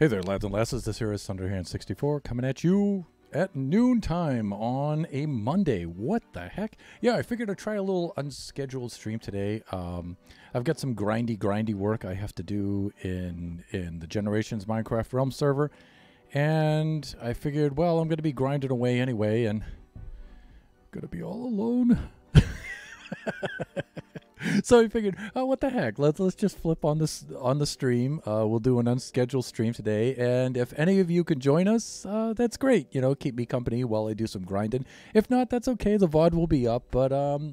Hey there, lads and lasses. This here is Thunderhand64 coming at you at noontime on a Monday. What the heck? Yeah, I figured I'd try a little unscheduled stream today. I've got some grindy work I have to do in the Generations Minecraft Realm server. And I figured, well, I'm going to be grinding away anyway, and I'm going to be all alone. So I figured, oh, what the heck? Let's just flip on the stream. We'll do an unscheduled stream today, and if any of you can join us, that's great. You know, keep me company while I do some grinding. If not, that's okay. The VOD will be up. But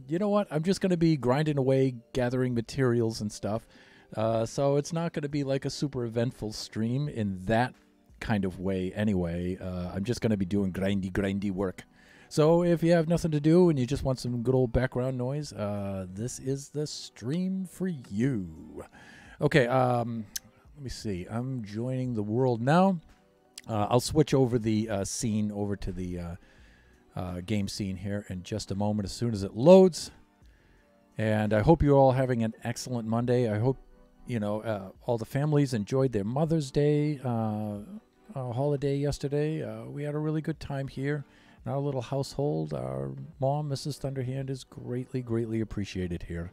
you know what? I'm just going to be grinding away, gathering materials and stuff. So it's not going to be like a super eventful stream in that kind of way. Anyway, I'm just going to be doing grindy work. So if you have nothing to do and you just want some good old background noise, this is the stream for you. Okay, let me see. I'm joining the world now. I'll switch over the scene over to the game scene here in just a moment as soon as it loads. And I hope you're all having an excellent Monday. I hope, you know, all the families enjoyed their Mother's Day holiday yesterday. We had a really good time here. In our little household, our mom, Mrs. Thunderhand, is greatly appreciated here.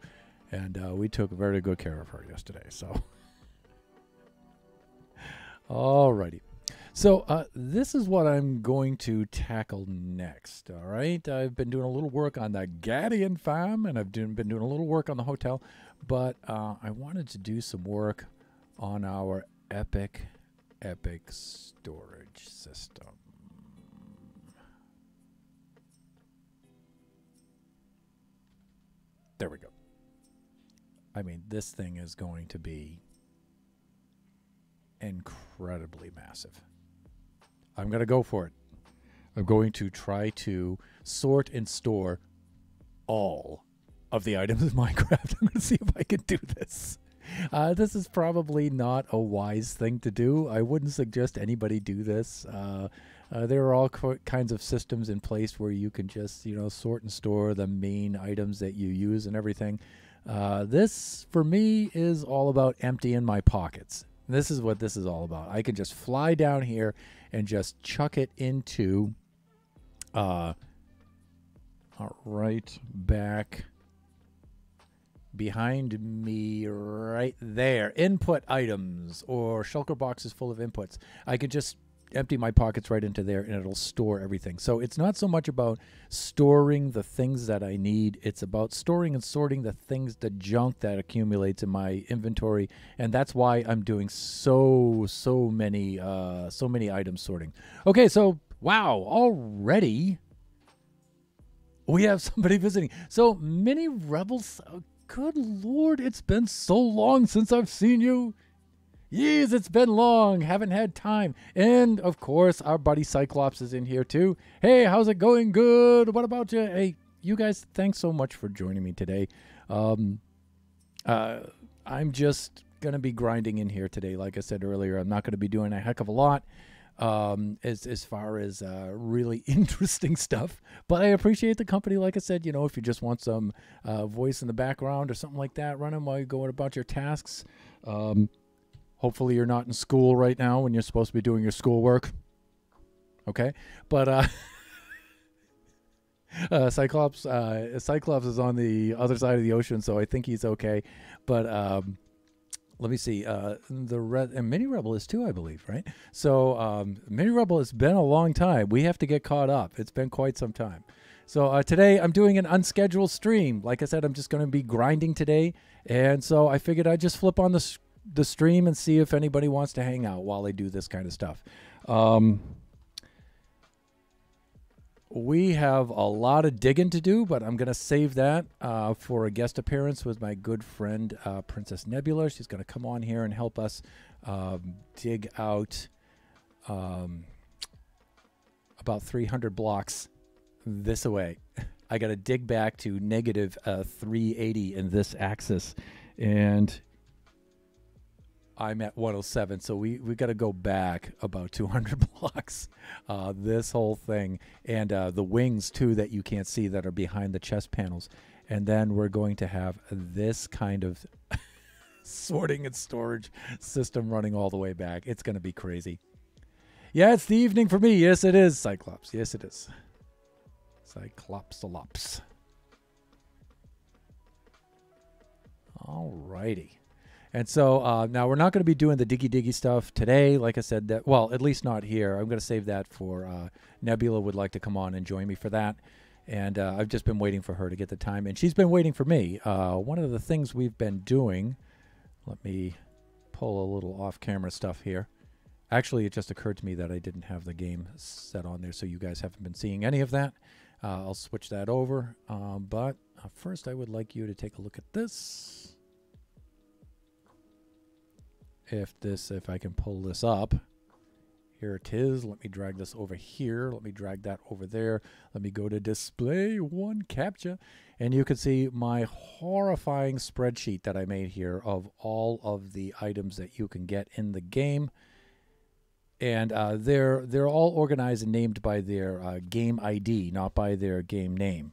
And we took very good care of her yesterday. So, alrighty. So, this is what I'm going to tackle next, all right? I've been doing a little work on the Gadian farm, and I've been doing a little work on the hotel. But I wanted to do some work on our epic storage system. There we go. I mean, this thing is going to be incredibly massive. I'm going to go for it. I'm going to try to sort and store all of the items in Minecraft. I'm going to see if I can do this. This is probably not a wise thing to do. I wouldn't suggest anybody do this. There are all kinds of systems in place where you can just, you know, sort and store the main items that you use and everything. This, for me, is all about emptying my pockets. This is what this is all about. I can just fly down here and just chuck it into right back behind me right there. Input items or shulker boxes full of inputs. I could just empty my pockets right into there and it'll store everything. So it's not so much about storing the things that I need. It's about storing and sorting the junk that accumulates in my inventory. And that's why I'm doing so many items sorting. Okay, so wow, already we have somebody visiting. So Mini Rebels, oh, good Lord, it's been so long since I've seen you. Yes, it's been long. Haven't had time. And, of course, our buddy Cyclops is in here, too. Hey, how's it going? Good. What about you? Hey, you guys, thanks so much for joining me today. I'm just going to be grinding in here today. Like I said earlier, I'm not going to be doing a heck of a lot as far as really interesting stuff. But I appreciate the company. Like I said, you know, if you just want some voice in the background or something like that, running while you're going about your tasks. Hopefully you're not in school right now when you're supposed to be doing your schoolwork. Okay? But Cyclops is on the other side of the ocean, so I think he's okay. But let me see. And Mini Rebel is too, I believe, right? So Mini Rebel, has been a long time. We have to get caught up. It's been quite some time. So today I'm doing an unscheduled stream. Like I said, I'm just going to be grinding today. And so I figured I'd just flip on the stream and see if anybody wants to hang out while I do this kind of stuff. We have a lot of digging to do, but I'm going to save that for a guest appearance with my good friend Princess Nebula. She's going to come on here and help us dig out about 300 blocks this way. I got to dig back to negative 380 in this axis, and I'm at 107, so we got to go back about 200 blocks, this whole thing, and the wings, too, that you can't see that are behind the chest panels. And then we're going to have this kind of sorting and storage system running all the way back. It's going to be crazy. Yeah, it's the evening for me. Yes, it is, Cyclops. Yes, it is. Cyclopsalops. All righty. And so now we're not going to be doing the diggy stuff today. Like I said, that well, at least not here. I'm going to save that for Nebula would like to come on and join me for that. And I've just been waiting for her to get the time. And she's been waiting for me. One of the things we've been doing, let me pull a little off-camera stuff here. Actually, it just occurred to me that I didn't have the game set on there, so you guys haven't been seeing any of that. I'll switch that over. But first, I would like you to take a look at this. If I can pull this up. Here it is. Let me drag this over here. Let me drag that over there. Let me go to display one capture. And you can see my horrifying spreadsheet that I made here of all of the items that you can get in the game. And they're all organized and named by their game ID, not by their game name.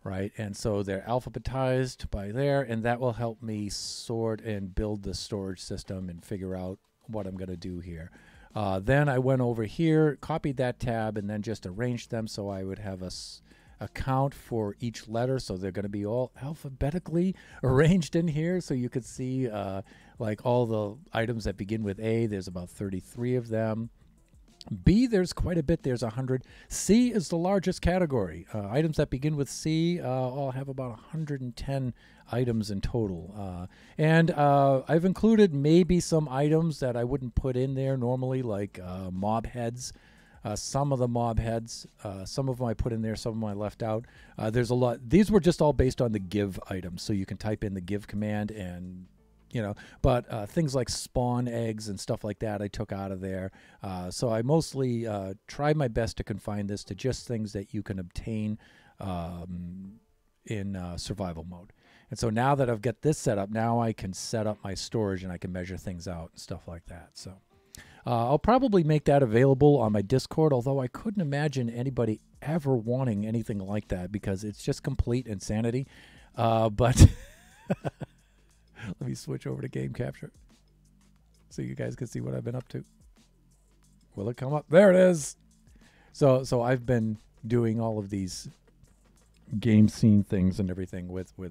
Right, and so they're alphabetized by there, and that will help me sort and build the storage system and figure out what I'm going to do here. Then I went over here, copied that tab, and then just arranged them so I would have a count for each letter. So they're going to be all alphabetically arranged in here, so you could see like all the items that begin with A. There's about 33 of them. B, there's quite a bit. There's 100. C is the largest category. Items that begin with C all have about 110 items in total. And I've included maybe some items that I wouldn't put in there normally, like mob heads. Some of the mob heads, some of them I put in there, some of them I left out. There's a lot. These were just all based on the give items. So you can type in the give command and but things like spawn eggs and stuff like that I took out of there. So I mostly tried my best to confine this to just things that you can obtain in survival mode. And so now that I've got this set up, now I can set up my storage and I can measure things out and stuff like that. So I'll probably make that available on my Discord, although I couldn't imagine anybody ever wanting anything like that because it's just complete insanity. But... Let me switch over to game capture so you guys can see what I've been up to. Will it come up? There it is. So I've been doing all of these game scene things and everything without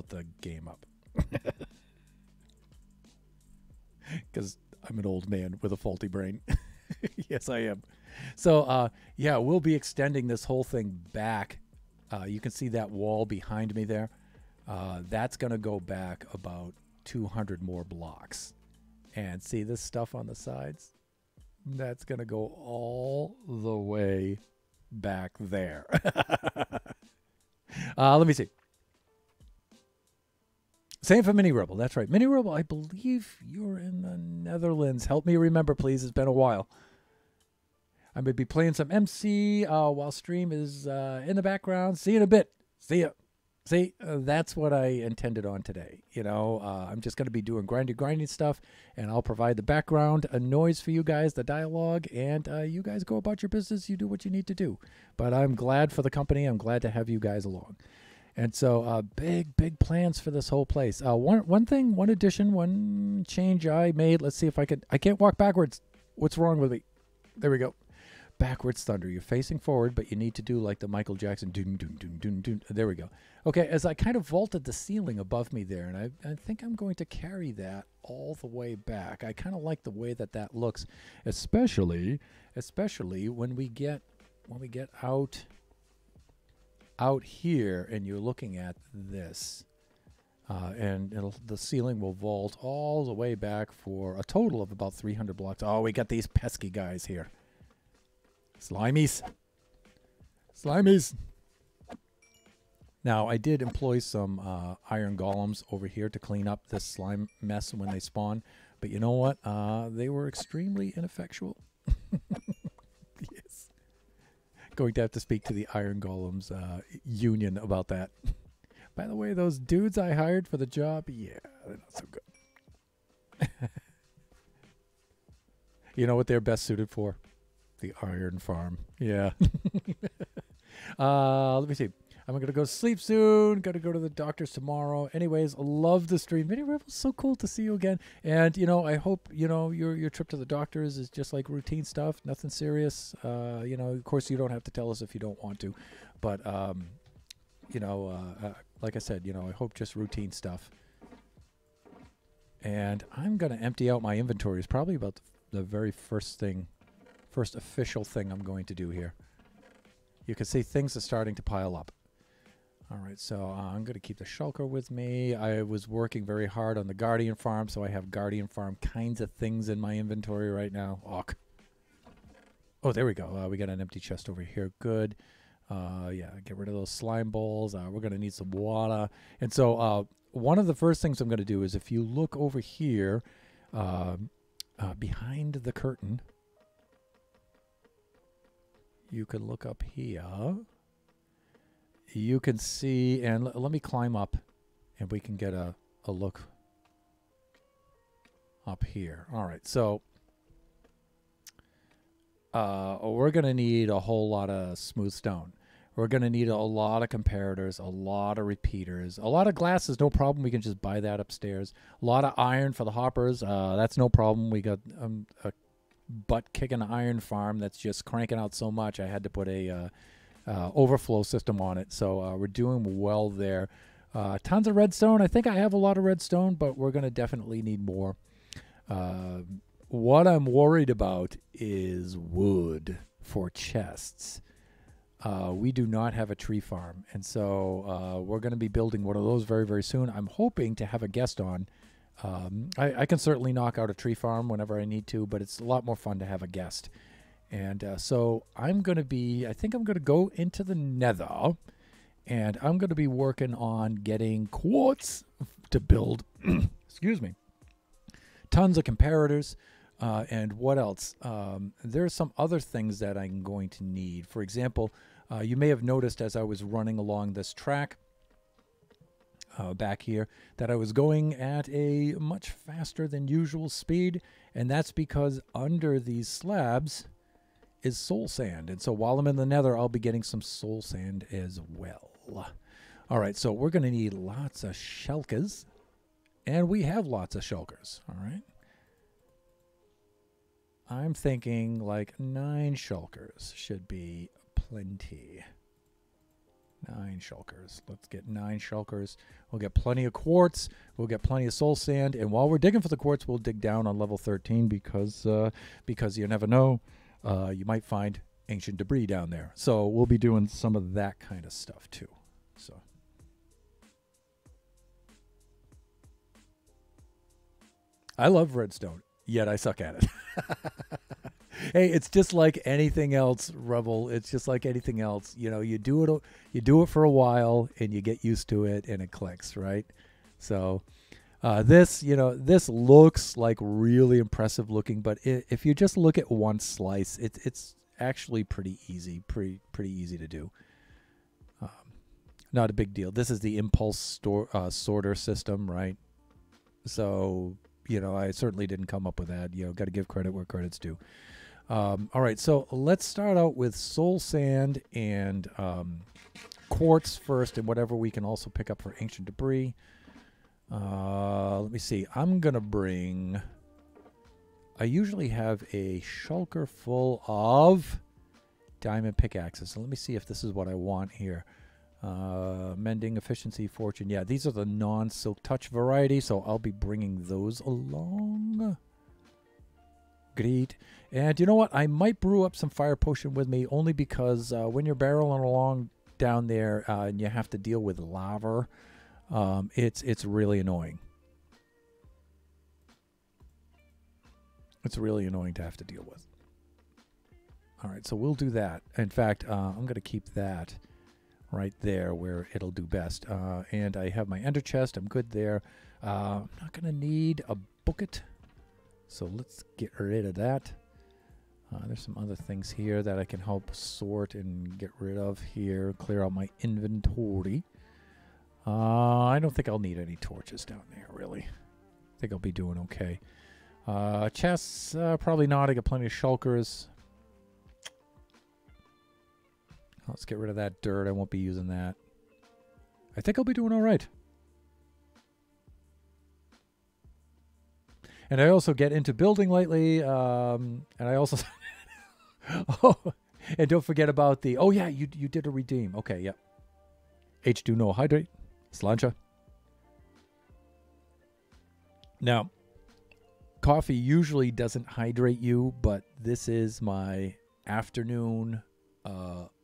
the game up. Because I'm an old man with a faulty brain. Yes, I am. So, yeah, we'll be extending this whole thing back. You can see that wall behind me there. That's going to go back about 200 more blocks. And see this stuff on the sides? That's going to go all the way back there. Let me see. Same for Mini Rebel. That's right. Mini Rebel, I believe you're in the Netherlands. Help me remember, please. It's been a while. I'm going to be playing some MC while stream is in the background. See you in a bit. See ya. See, that's what I intended on today. I'm just going to be doing grinding stuff, and I'll provide the background noise for you guys, the dialogue, and you guys go about your business. You do what you need to do. But I'm glad for the company. I'm glad to have you guys along. And so big plans for this whole place. One thing, one addition, one change I made. Let's see if I can't walk backwards. What's wrong with me? There we go. Backwards thunder. You're facing forward, but you need to do like the Michael Jackson. Doom, doom, doom, doom, doom. There we go. Okay, as I kind of vaulted the ceiling above me there, and I think I'm going to carry that all the way back. I kind of like the way that looks, especially when we get out here and you're looking at this. And the ceiling will vault all the way back for a total of about 300 blocks. Oh, we got these pesky guys here. Slimies. Now, I did employ some iron golems over here to clean up this slime mess when they spawn. But you know what? They were extremely ineffectual. Yes. Going to have to speak to the iron golems union about that. By the way, those dudes I hired for the job, yeah, they're not so good. You know what they're best suited for? The iron farm. Yeah. Let me see. I'm going to go sleep soon. Got to go to the doctor's tomorrow. Anyways, love the stream. Mini Rebels, so cool to see you again. And, I hope, your trip to the doctors is just like routine stuff. Nothing serious. Of course, you don't have to tell us if you don't want to. But, like I said, I hope just routine stuff. And I'm going to empty out my inventory. It's probably about the very first official thing I'm going to do here. You can see things are starting to pile up. All right, so I'm going to keep the shulker with me. I was working very hard on the Guardian Farm, so I have Guardian Farm kinds of things in my inventory right now. Oh, there we go. We got an empty chest over here. Good. Yeah, get rid of those slime balls. We're going to need some water. And so one of the first things I'm going to do is if you look over here behind the curtain, you can look up here. You can see, and let me climb up, and we can get a look up here. All right, so we're going to need a whole lot of smooth stone. We're going to need a lot of comparators, a lot of repeaters, a lot of glasses, no problem. We can just buy that upstairs. A lot of iron for the hoppers. That's no problem. We got a butt-kicking iron farm that's just cranking out so much. I had to put a overflow system on it, so we're doing well there. Tons of redstone. I think I have a lot of redstone, but we're going to definitely need more. What I'm worried about is wood for chests. We do not have a tree farm, and so we're going to be building one of those very, very soon. I'm hoping to have a guest on. I can certainly knock out a tree farm whenever I need to, but it's a lot more fun to have a guest. And so I think I'm going to go into the nether, and I'm going to be working on getting quartz to build, excuse me, tons of comparators. And what else? There are some other things that I'm going to need. For example, you may have noticed as I was running along this track back here that I was going at a much faster than usual speed, and that's because under these slabs is soul sand. And so while I'm in the nether, I'll be getting some soul sand as well. All right, so we're going to need lots of shulkers, and we have lots of shulkers. All right. I'm thinking like 9 shulkers should be plenty. 9 shulkers. Let's get 9 shulkers. We'll get plenty of quartz. We'll get plenty of soul sand. And while we're digging for the quartz, we'll dig down on level 13 because you never know. You might find ancient debris down there. So we'll be doing some of that kind of stuff too. So I love redstone, yet I suck at it. Hey, it's just like anything else, Rebel. It's just like anything else. You do it for a while and you get used to it and it clicks, right? So this looks like really impressive looking, but if you just look at one slice, it's actually pretty easy, pretty easy to do. Not a big deal. This is the impulse sorter system, right? So, I certainly didn't come up with that. Got to give credit where credit's due. All right, so let's start out with soul sand and quartz first, and whatever we can also pick up for ancient debris. Let me see. I'm going to bring... I usually have a shulker full of diamond pickaxes. So let me see if this is what I want here. Mending, efficiency, fortune. Yeah, these are the non-silk touch variety, so I'll be bringing those along. Great. And you know what? I might brew up some fire potion with me, only because when you're barreling along down there and you have to deal with lava, it's really annoying. It's really annoying to have to deal with. All right, so we'll do that. In fact, I'm going to keep that right there where it'll do best. And I have my ender chest. I'm good there. I'm not going to need a bucket, so let's get rid of that. There's some other things here that I can help sort and get rid of here. Clear out my inventory. I don't think I'll need any torches down there, really. I think I'll be doing okay. Chests, probably not. I got plenty of shulkers. Let's get rid of that dirt. I won't be using that. I think I'll be doing all right. And I also get into building lately, and I also... oh, and don't forget about the... Oh, yeah, you did a redeem. Okay, yep. H2 no hydrate. Slancha. Now, coffee usually doesn't hydrate you, but this is my afternoon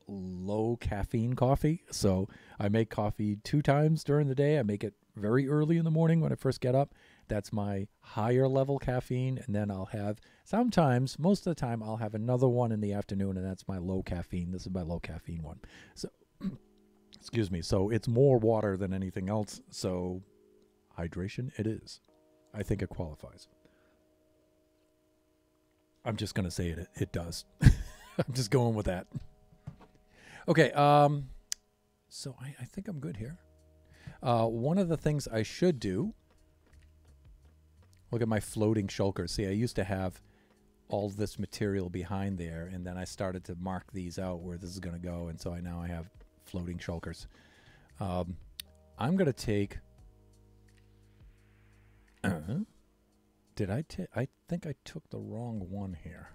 low caffeine coffee. So I make coffee 2 times during the day. I make it very early in the morning when I first get up. That's my higher level caffeine. And then I'll have sometimes, most of the time, I'll have another one in the afternoon, and that's my low caffeine. This is my low caffeine one. So, excuse me. So it's more water than anything else. So hydration it is. I think it qualifies. I'm just going to say it. It does. I'm just going with that. Okay. So I think I'm good here. One of the things I should do, look at my floating shulkers. See, I used to have all this material behind there, and then I started to mark these out where this is going to go, and so now I have floating shulkers. I'm going to take... Did I think I took the wrong one here.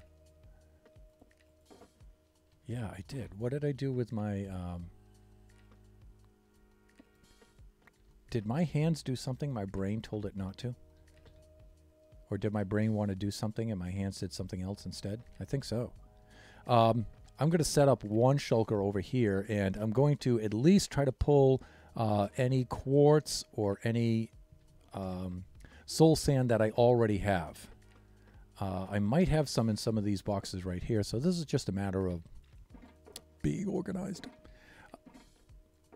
Yeah, I did. What did I do with my... Did my hands do something my brain told it not to? Or did my brain want to do something and my hands did something else instead? I think so. I'm going to set up one shulker over here, and I'm going to at least try to pull any quartz or any soul sand that I already have. I might have some in some of these boxes right here, so this is just a matter of being organized.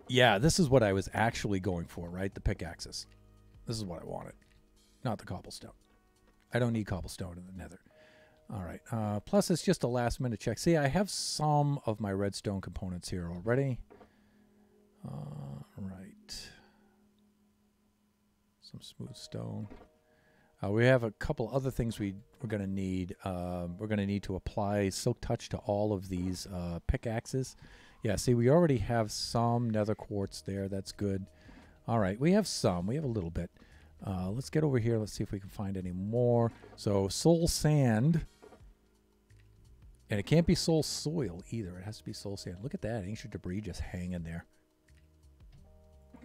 Yeah, this is what I was actually going for, right? The pickaxes. This is what I wanted, not the cobblestone. I don't need cobblestone in the nether. All right. Plus, it's just a last-minute check. See, I have some of my redstone components here already. Right. Some smooth stone. We have a couple other things we're going to need. We're going to need to apply Silk Touch to all of these pickaxes. Yeah, see, we already have some nether quartz there. That's good. All right, we have some. We have a little bit. Let's get over here. Let's see if we can find any more. So, soul sand. And it can't be soul soil either. It has to be soul sand. Look at that. Ancient debris just hanging there.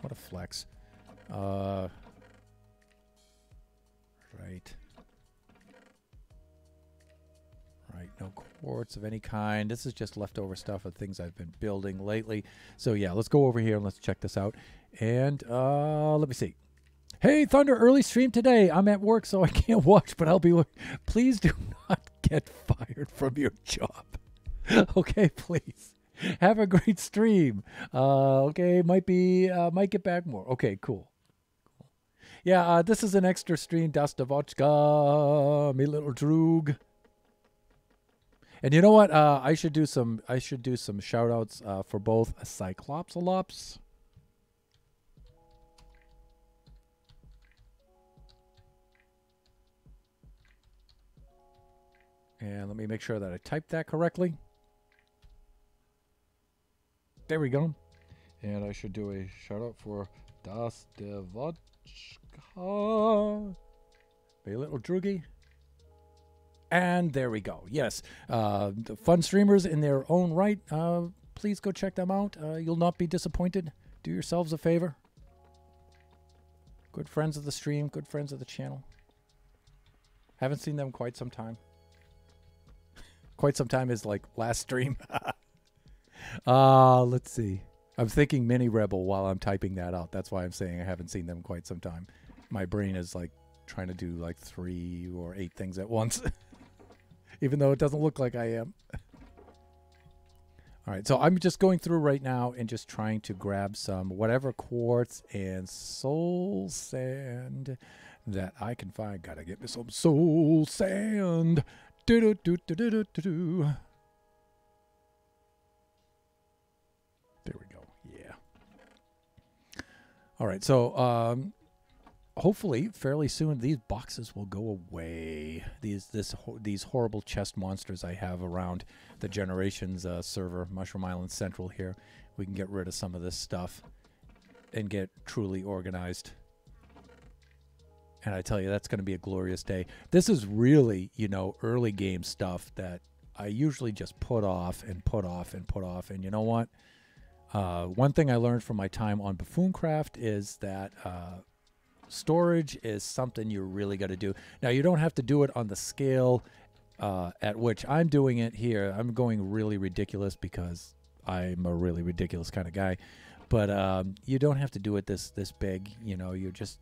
What a flex. Right. Right, no quartz of any kind. This is just leftover stuff of things I've been building lately. So yeah, let's go over here and let's check this out. And let me see. Hey, Thunder, early stream today. I'm at work, so I can't watch, but I'll be... Please do not get fired from your job. Okay, please. Have a great stream. Okay, might get back more. Okay, cool. Yeah, this is an extra stream, Dastavochka, me little droog. And you know what? I should do some shout outs for both Cyclopsalops. And let me make sure that I typed that correctly. There we go. And I should do a shout out for Dastavochka. Be a little droogie. And there we go. Yes. The fun streamers in their own right. Please go check them out. You'll not be disappointed. Do yourselves a favor. Good friends of the stream. Good friends of the channel. Haven't seen them quite some time. Quite some time is like last stream. Let's see. I'm thinking Mini Rebel while I'm typing that out. That's why I'm saying I haven't seen them quite some time. My brain is like trying to do like 3 or 8 things at once. Even though it doesn't look like I am. All right, so I'm just going through right now and just trying to grab some whatever quartz and soul sand that I can find. Gotta get me some soul sand. Do-do-do-do-do-do-do. There we go. Yeah. All right, so hopefully fairly soon these boxes will go away. These horrible chest monsters I have around the Generations server, Mushroom Island Central here. We can get rid of some of this stuff. and get truly organized. And I tell you, that's going to be a glorious day. This is really, early game stuff that I usually just put off and put off and put off. And you know what? One thing I learned from my time on Buffooncraft is that storage is something you really got to do. Now, you don't have to do it on the scale at which I'm doing it here. I'm going really ridiculous because I'm a really ridiculous kind of guy. But you don't have to do it this big. You just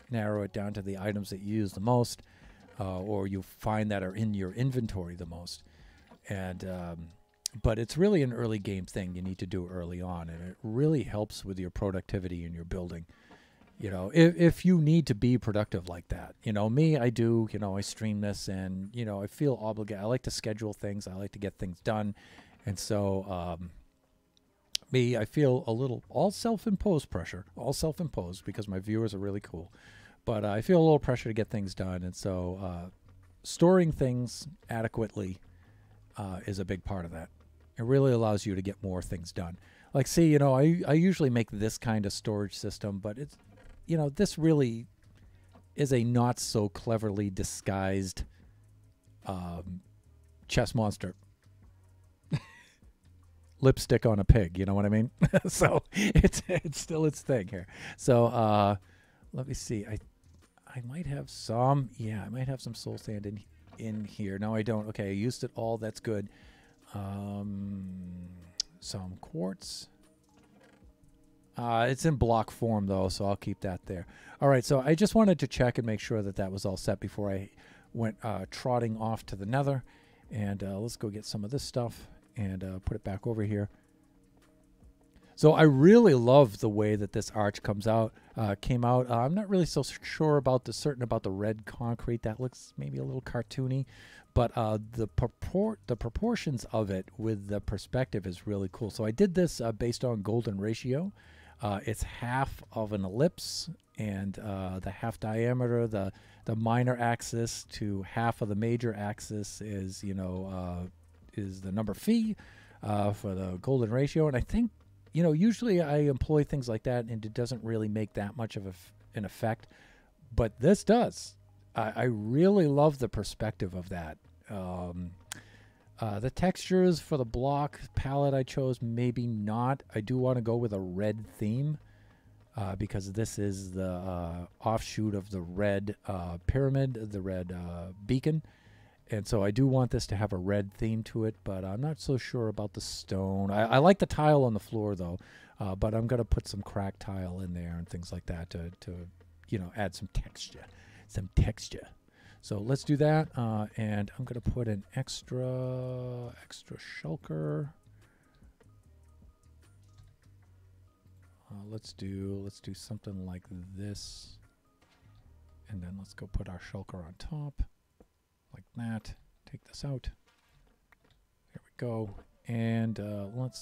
narrow it down to the items that you use the most, or you find that are in your inventory the most. And but it's really an early game thing. You need to do early on, and it really helps with your productivity in your building. If you need to be productive like that. Me, I do. I stream this, and I feel obligated. I like to schedule things. I like to get things done, and so I feel a little all self-imposed pressure, because my viewers are really cool. But I feel a little pressure to get things done, and so storing things adequately is a big part of that. It really allows you to get more things done. Like, see, I usually make this kind of storage system, but it's, this really is a not so cleverly disguised chess monster. Lipstick on a pig, you know what I mean? So it's still its thing here. So let me see. I might have some. Yeah, I might have some soul sand in here. No, I don't. Okay, I used it all. That's good. Some quartz. It's in block form though, so I'll keep that there. All right. So I just wanted to check and make sure that was all set before I went trotting off to the nether. And let's go get some of this stuff and put it back over here. So I really love the way that this arch came out. I'm not really so sure about the red concrete. That looks maybe a little cartoony, but the proportions of it with the perspective is really cool. So I did this based on golden ratio. It's half of an ellipse, and the half diameter, the minor axis to half of the major axis is is the number phi for the golden ratio. And I think, usually I employ things like that, and it doesn't really make that much of an effect. But this does. I really love the perspective of that. The textures for the block palette I chose, maybe not. I do want to go with a red theme because this is the offshoot of the red pyramid, the red beacon. And so I do want this to have a red theme to it, but I'm not so sure about the stone. I like the tile on the floor, though, but I'm going to put some cracked tile in there and things like that to add some texture. So let's do that, and I'm going to put an extra shulker. Let's do something like this, and then let's go put our shulker on top. Like that. Take this out. There we go. And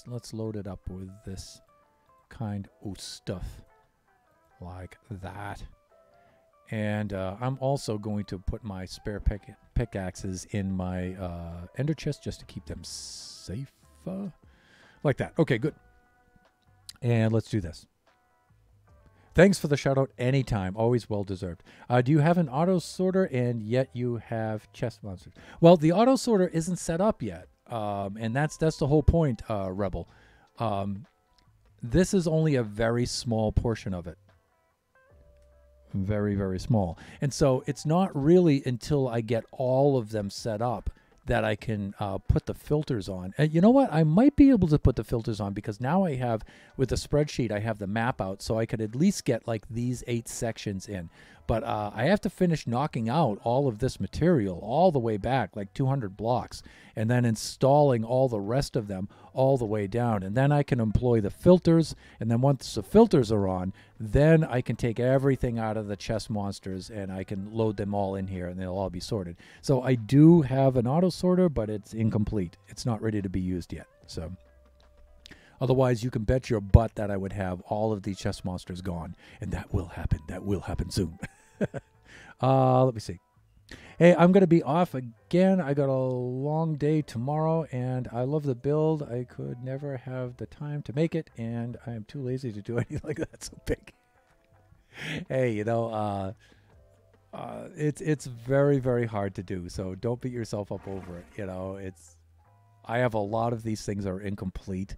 let's load it up with this kind of stuff like that. And I'm also going to put my spare pickaxes in my ender chest just to keep them safe. Like that. Okay, good. And let's do this. Thanks for the shout out anytime. Always well deserved. Do you have an auto sorter and yet you have chest monsters? Well, the auto sorter isn't set up yet. And that's the whole point, Rebel. This is only a very small portion of it. Very, very small. And so it's not really until I get all of them set up that I can put the filters on. And you know what? I might be able to put the filters on because now I have, with the spreadsheet, I have the map out, so I could at least get like these 8 sections in. But I have to finish knocking out all of this material all the way back, like 200 blocks, and then installing all the rest of them all the way down. And then I can employ the filters, and then once the filters are on, then I can take everything out of the chest monsters and I can load them all in here and they'll all be sorted. So I do have an auto sorter, but it's incomplete. It's not ready to be used yet. So otherwise, you can bet your butt that I would have all of these chest monsters gone, and that will happen. That will happen soon. Let me see. Hey, I'm going to be off again. I got a long day tomorrow, and I love the build. I could never have the time to make it, and I am too lazy to do anything like that so big. Hey, it's very, very hard to do, so don't beat yourself up over it. I have a lot of these things that are incomplete.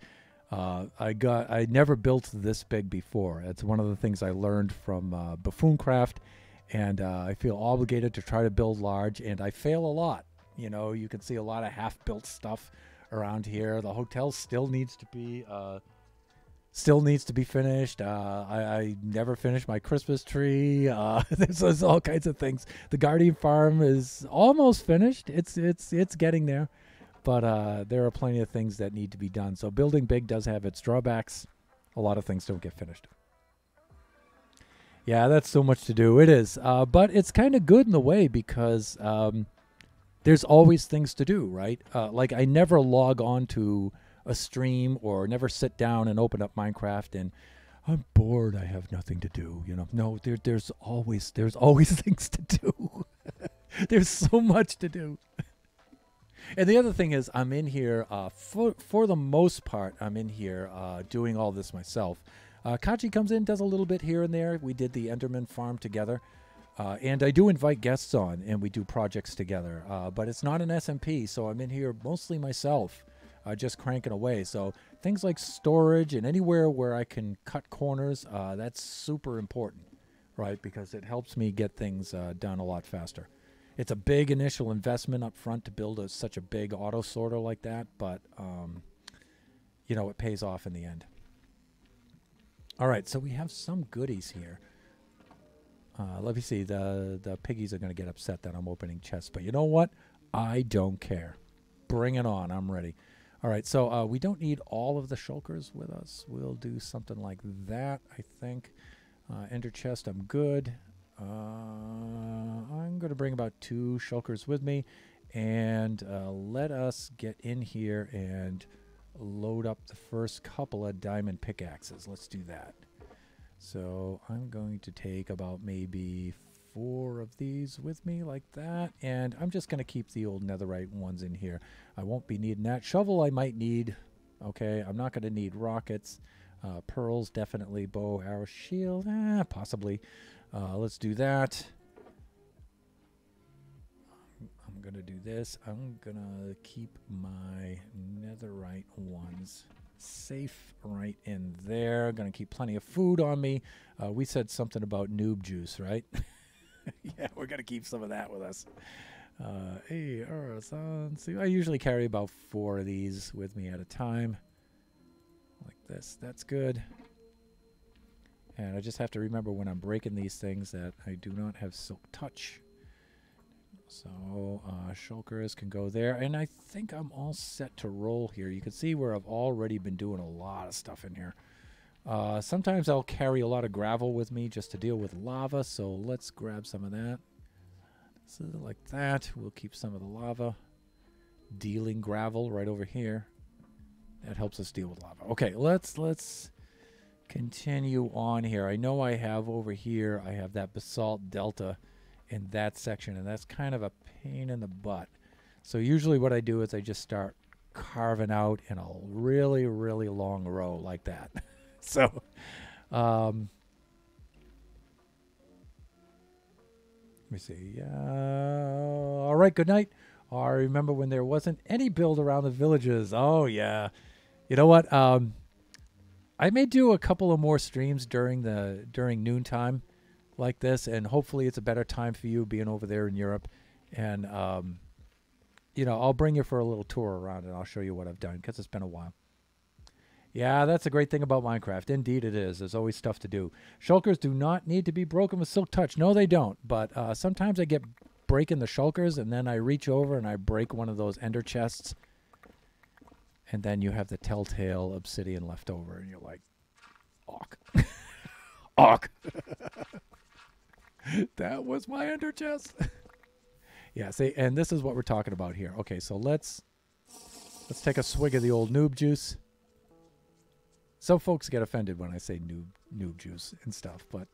I never built this big before. It's one of the things I learned from Buffooncraft, and I feel obligated to try to build large, and I fail a lot. You can see a lot of half-built stuff around here. The hotel still needs to be finished. I never finished my Christmas tree. There's all kinds of things. The Guardian Farm is almost finished. It's getting there. But there are plenty of things that need to be done. So building big does have its drawbacks. A lot of things don't get finished. Yeah, that's so much to do. It is. But it's kind of good in the way because there's always things to do, right? Like I never log on to a stream or never sit down and open up Minecraft and I'm bored. I have nothing to do. No, there's always things to do. There's so much to do. And the other thing is, I'm in here for the most part. I'm in here doing all this myself. Kachi comes in, does a little bit here and there. We did the Enderman farm together, and I do invite guests on, and we do projects together. But it's not an SMP, so I'm in here mostly myself, just cranking away. So things like storage and anywhere where I can cut corners, that's super important, right? Because it helps me get things done a lot faster. It's a big initial investment up front to build such a big auto sorter like that, but it pays off in the end. All right, so we have some goodies here. Let me see. The piggies are going to get upset that I'm opening chests, but you know what? I don't care. Bring it on. I'm ready. All right, so we don't need all of the shulkers with us. We'll do something like that, I think. Ender chest, I'm good. I'm going to bring about 2 shulkers with me, and let us get in here and load up the first couple of diamond pickaxes. Let's do that. So I'm going to take about maybe 4 of these with me like that, and I'm just going to keep the old netherite ones in here. I won't be needing that. Shovel I might need. Okay, I'm not going to need rockets. Pearls, definitely. Bow, arrow, shield, possibly. Let's do that. I'm going to do this. I'm going to keep my netherite ones safe right in there. Going to keep plenty of food on me. We said something about noob juice, right? Yeah, we're going to keep some of that with us. I usually carry about 4 of these with me at a time. Like this. That's good. And I just have to remember when I'm breaking these things that I do not have silk touch. So shulkers can go there. And I think I'm all set to roll here. You can see where I've already been doing a lot of stuff in here. Sometimes I'll carry a lot of gravel with me just to deal with lava. So let's grab some of that. So like that. We'll keep some of the lava. Dealing gravel right over here. That helps us deal with lava. Okay, let's continue on here. I know I have over here, I have that basalt delta in that section, and that's kind of a pain in the butt. So usually what I do is I just start carving out in a really, really long row like that. So, let me see. All right, good night. I remember when there wasn't any build around the villages. Oh, yeah. You know what? I may do a couple of more streams during noontime like this, and hopefully it's a better time for you being over there in Europe. And, I'll bring you for a little tour around, and I'll show you what I've done, because it's been a while. Yeah, that's a great thing about Minecraft. Indeed it is. There's always stuff to do. Shulkers do not need to be broken with silk touch. No, they don't. But sometimes I get breaking the shulkers, and then I reach over and I break one of those ender chests. And then you have the telltale obsidian left over, and you're like, "Awk." Awk. That was my ender chest. Yeah, see, and this is what we're talking about here. Okay, so let's take a swig of the old noob juice. Some folks get offended when I say noob juice and stuff, but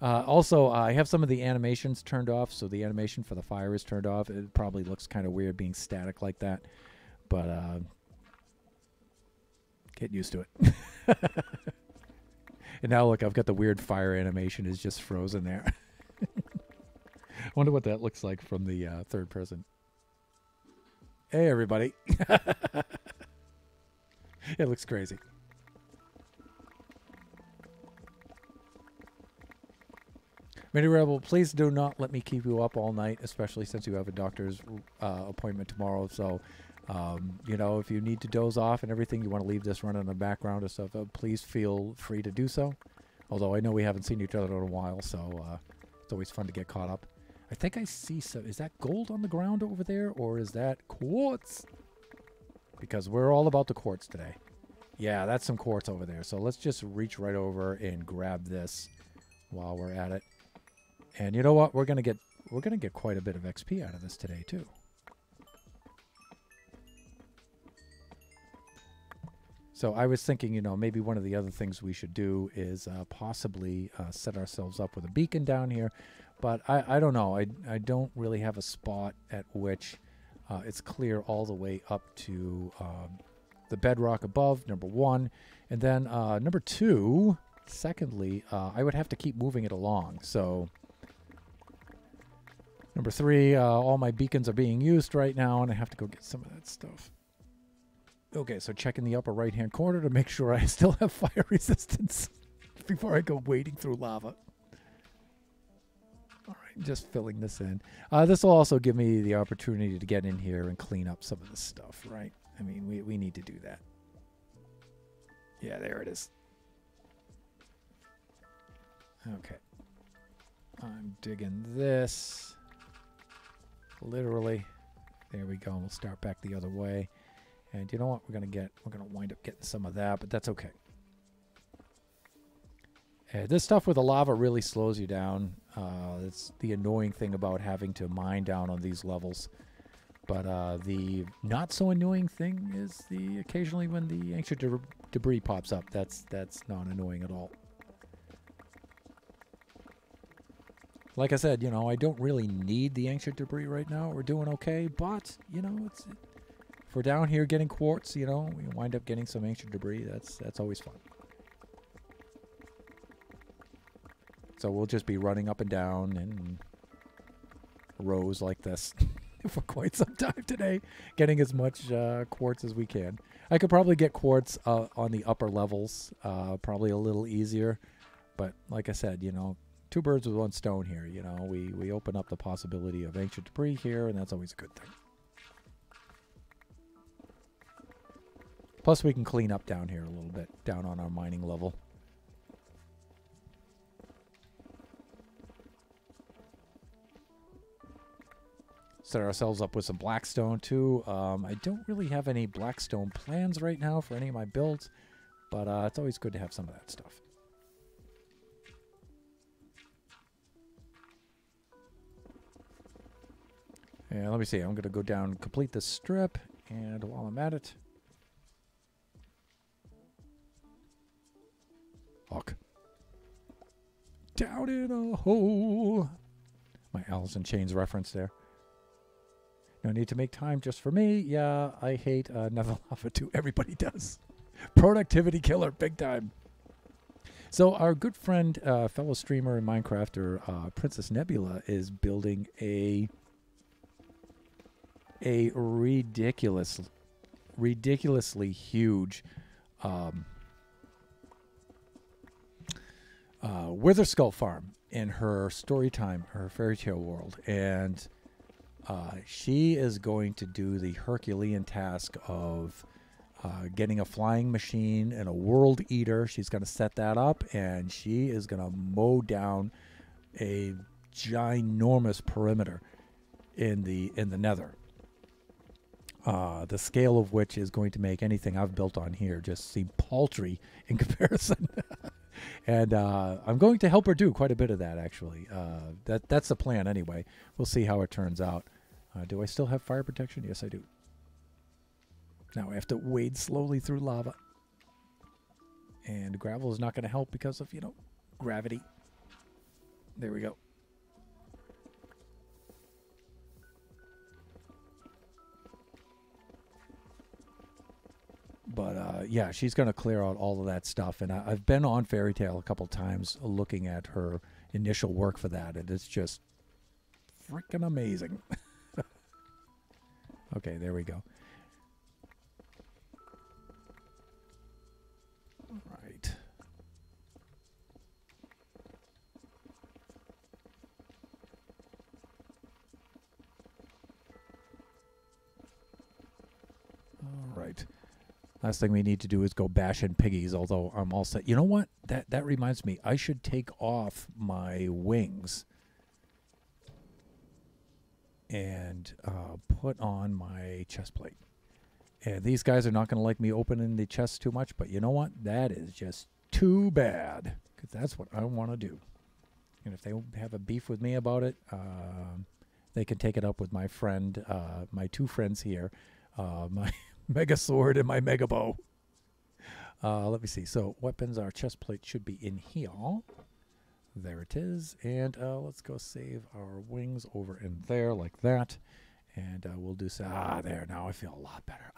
Also, I have some of the animations turned off, so the animation for the fire is turned off. It probably looks kind of weird being static like that, but get used to it. And now look, I've got the weird fire animation is just frozen there. I wonder what that looks like from the third person. Hey, everybody. It looks crazy. Mini Rebel, please do not let me keep you up all night, especially since you have a doctor's appointment tomorrow. So, you know, if you need to doze off and everything, you want to leave this running in the background or stuff, please feel free to do so. Although I know we haven't seen each other in a while, so it's always fun to get caught up. I think I see some. Is that gold on the ground over there, or is that quartz? Because we're all about the quartz today. Yeah, that's some quartz over there. So let's just reach right over and grab this while we're at it. And you know what? We're gonna get quite a bit of XP out of this today too. So I was thinking, you know, maybe one of the other things we should do is possibly set ourselves up with a beacon down here. But I don't know. I don't really have a spot at which it's clear all the way up to the bedrock above, number one. And then number two, secondly, I would have to keep moving it along. So number three, all my beacons are being used right now, and I have to go get some of that stuff. Okay, so checking the upper right-hand corner to make sure I still have fire resistance before I go wading through lava. All right, just filling this in. This will also give me the opportunity to get in here and clean up some of this stuff, right? I mean, we need to do that. Yeah, there it is. Okay. I'm digging this. Literally. There we go. We'll start back the other way. And you know what? We're gonna wind up getting some of that, but that's okay. This stuff with the lava really slows you down. It's the annoying thing about having to mine down on these levels. But the not so annoying thing is the occasionally when the ancient debris pops up. That's not annoying at all. Like I said, you know, I don't really need the ancient debris right now. We're doing okay, but you know, if we're down here getting quartz, you know, we wind up getting some ancient debris. That's always fun. So we'll just be running up and down in rows like this for quite some time today, getting as much quartz as we can. I could probably get quartz on the upper levels, probably a little easier. But like I said, you know, two birds with one stone here. You know, we open up the possibility of ancient debris here, and that's always a good thing. Plus, we can clean up down here a little bit, down on our mining level. Set ourselves up with some blackstone, too. I don't really have any blackstone plans right now for any of my builds, but it's always good to have some of that stuff. And let me see. I'm going to go down and complete this strip, and while I'm at it... Fuck. Down in a hole. My Alice in Chains reference there. No need to make time just for me. Yeah, I hate Nether Lava too. Everybody does. Productivity killer, big time. So our good friend, fellow streamer and Minecrafter, Princess Nebula, is building a ridiculously huge Wither Skull farm in her story time, her fairy tale world, and she is going to do the Herculean task of getting a flying machine and a world eater. She's going to set that up, and she is going to mow down a ginormous perimeter in the Nether. The scale of which is going to make anything I've built on here just seem paltry in comparison. And I'm going to help her do quite a bit of that, actually. That's the plan anyway. We'll see how it turns out. Do I still have fire protection? Yes, I do. Now I have to wade slowly through lava. And gravel is not going to help because of, you know, gravity. There we go. But yeah, she's going to clear out all of that stuff. And I've been on Fairy Tale a couple times looking at her initial work for that. And it's just freaking amazing. Okay, there we go. All right. All right. Last thing we need to do is go bashing piggies, although I'm all set. You know what? That reminds me. I should take off my wings and put on my chest plate. And these guys are not going to like me opening the chest too much, but you know what? That is just too bad, because that's what I want to do. And if they have a beef with me about it, they can take it up with my friend, my two friends here, my Mega Sword and my Mega Bow. Let me see. So weapons, our chest plate should be in here. There it is. And let's go save our wings over in there like that. And we'll do so. There. Now I feel a lot better.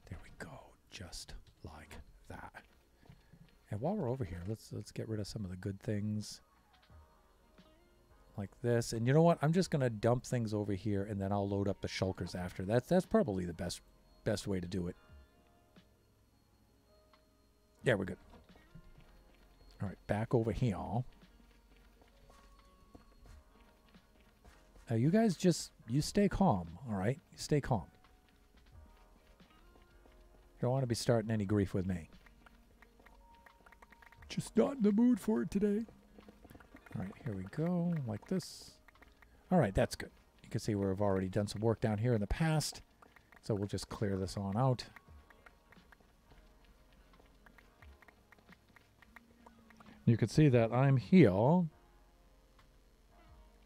There we go. Just like that. And while we're over here, let's get rid of some of the good things. Like this. And you know what? I'm just going to dump things over here, and then I'll load up the shulkers after. That's probably the best way to do it. Yeah, we're good. All right, back over here. You guys you stay calm, all right? You stay calm. You don't want to be starting any grief with me. Just not in the mood for it today. All right, here we go, like this. All right, that's good. You can see we've already done some work down here in the past, so we'll just clear this on out. You can see that I'm here.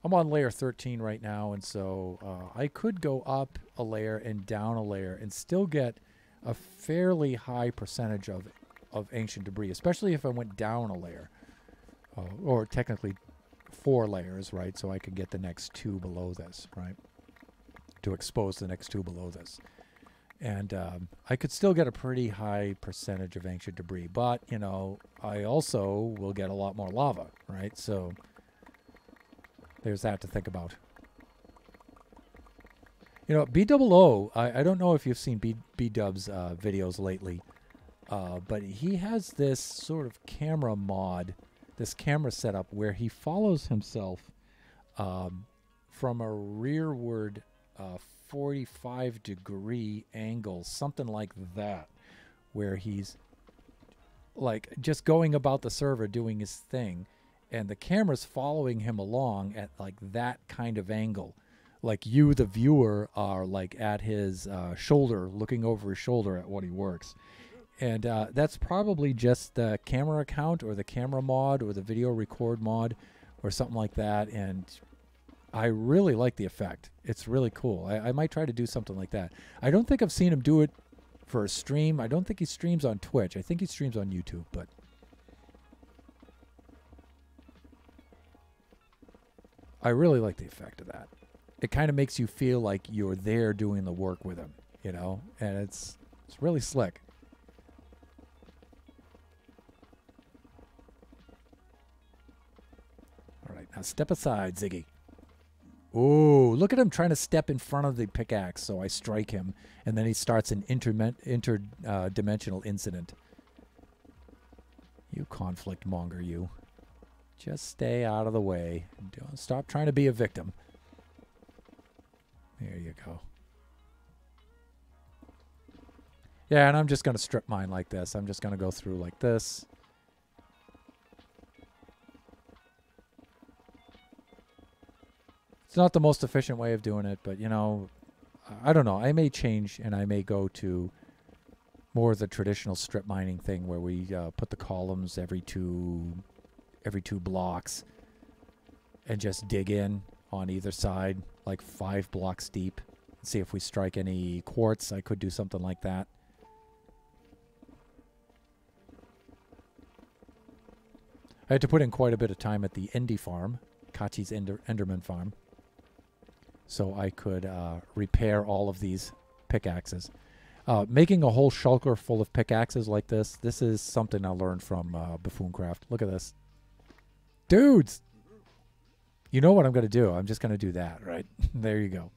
I'm on layer 13 right now, and so I could go up a layer and down a layer and still get a fairly high percentage of ancient debris, especially if I went down a layer. Or technically 4 layers, right? So I could get the next 2 below this, right? To expose the next 2 below this. And I could still get a pretty high percentage of ancient debris. But, you know, I also will get a lot more lava, right? So there's that to think about. You know, B00, I don't know if you've seen B-Dub's videos lately. But he has this sort of camera mod, this camera setup where he follows himself from a rearward 45-degree angle, something like that, where he's like just going about the server doing his thing, and the camera's following him along at like that kind of angle. Like you, the viewer, are like at his shoulder, looking over his shoulder at what he works. And that's probably just the camera account or the camera mod or the video record mod or something like that. And I really like the effect. It's really cool. I might try to do something like that. I don't think I've seen him do it for a stream. I don't think he streams on Twitch. I think he streams on YouTube, but I really like the effect of that. It kind of makes you feel like you're there doing the work with him, you know, and it's really slick. All right, now step aside, Ziggy. Ooh, look at him trying to step in front of the pickaxe, so I strike him, and then he starts an interdimensional incident. You conflict monger, you. Just stay out of the way. Don't stop trying to be a victim. There you go. Yeah, and I'm just going to strip mine like this. I'm just going to go through like this. It's not the most efficient way of doing it, but, you know, I don't know. I may change, and I may go to more of the traditional strip mining thing where we put the columns every two blocks and just dig in on either side, like 5 blocks deep. See if we strike any quartz. I could do something like that. I had to put in quite a bit of time at the Endy farm, Kachi's Enderman farm, so I could repair all of these pickaxes. Making a whole shulker full of pickaxes like this is something I learned from Buffooncraft. Look at this. Dudes! You know what I'm going to do. I'm just going to do that, right? There you go.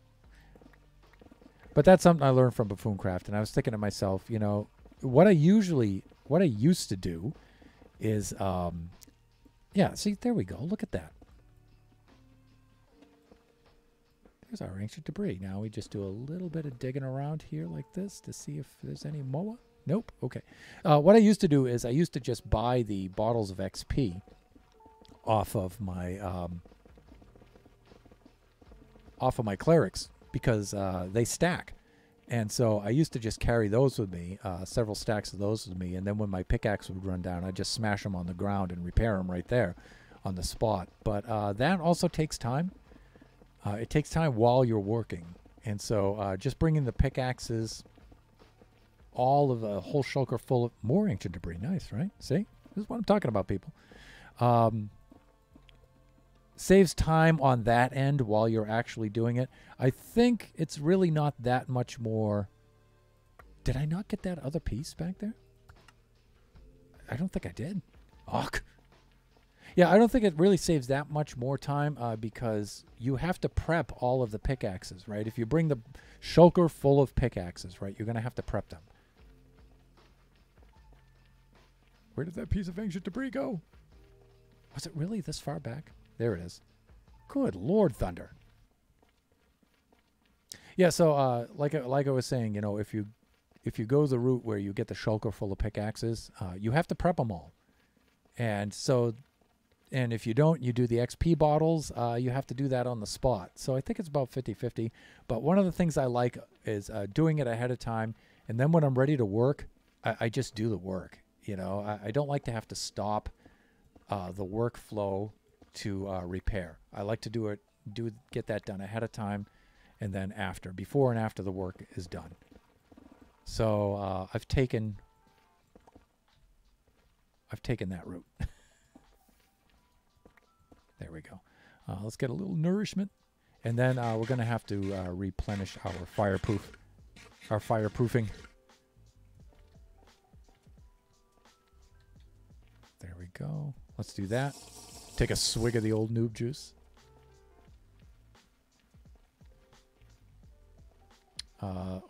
But that's something I learned from Buffooncraft, and I was thinking to myself, you know, what I used to do is, yeah, see, there we go. Look at that. There's our ancient debris. Now we just do a little bit of digging around here like this to see if there's any moa. Nope. Okay. What I used to do is I used to just buy the bottles of XP off of my clerics because they stack. And so I used to just carry those with me, several stacks of those with me, and then when my pickaxe would run down, I'd just smash them on the ground and repair them right there on the spot. But that also takes time. It takes time while you're working. And so just bringing the pickaxes, all of the whole shulker full of more ancient debris. Nice, right? See? This is what I'm talking about, people. Saves time on that end while you're actually doing it. I think it's really not that much more. Did I not get that other piece back there? I don't think I did. Ugh. Yeah, I don't think it really saves that much more time because you have to prep all of the pickaxes, right? If you bring the shulker full of pickaxes, right, you're going to have to prep them. Where did that piece of ancient debris go? Was it really this far back? There it is. Good Lord, Thunder. Yeah, so like I was saying, you know, if you go the route where you get the shulker full of pickaxes, you have to prep them all. And so, and if you don't, you do the XP bottles, you have to do that on the spot. So I think it's about 50-50. But one of the things I like is doing it ahead of time. And then when I'm ready to work, I just do the work. You know, I don't like to have to stop the workflow to repair. I like to get that done ahead of time and then after, before and after the work is done. So I've taken that route. There we go. Let's get a little nourishment, and then we're going to have to replenish our fireproofing. There we go. Let's do that. Take a swig of the old noob juice.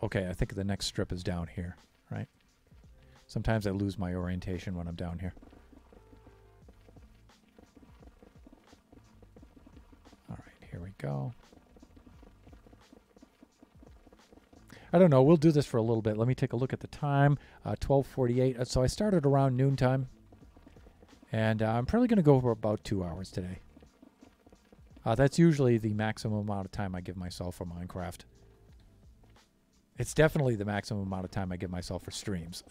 Okay, I think the next strip is down here, right? Sometimes I lose my orientation when I'm down here. All right, here we go. I don't know. We'll do this for a little bit. Let me take a look at the time. 12:48. So I started around noontime. And I'm probably going to go for about 2 hours today. That's usually the maximum amount of time I give myself for Minecraft. It's definitely the maximum amount of time I give myself for streams.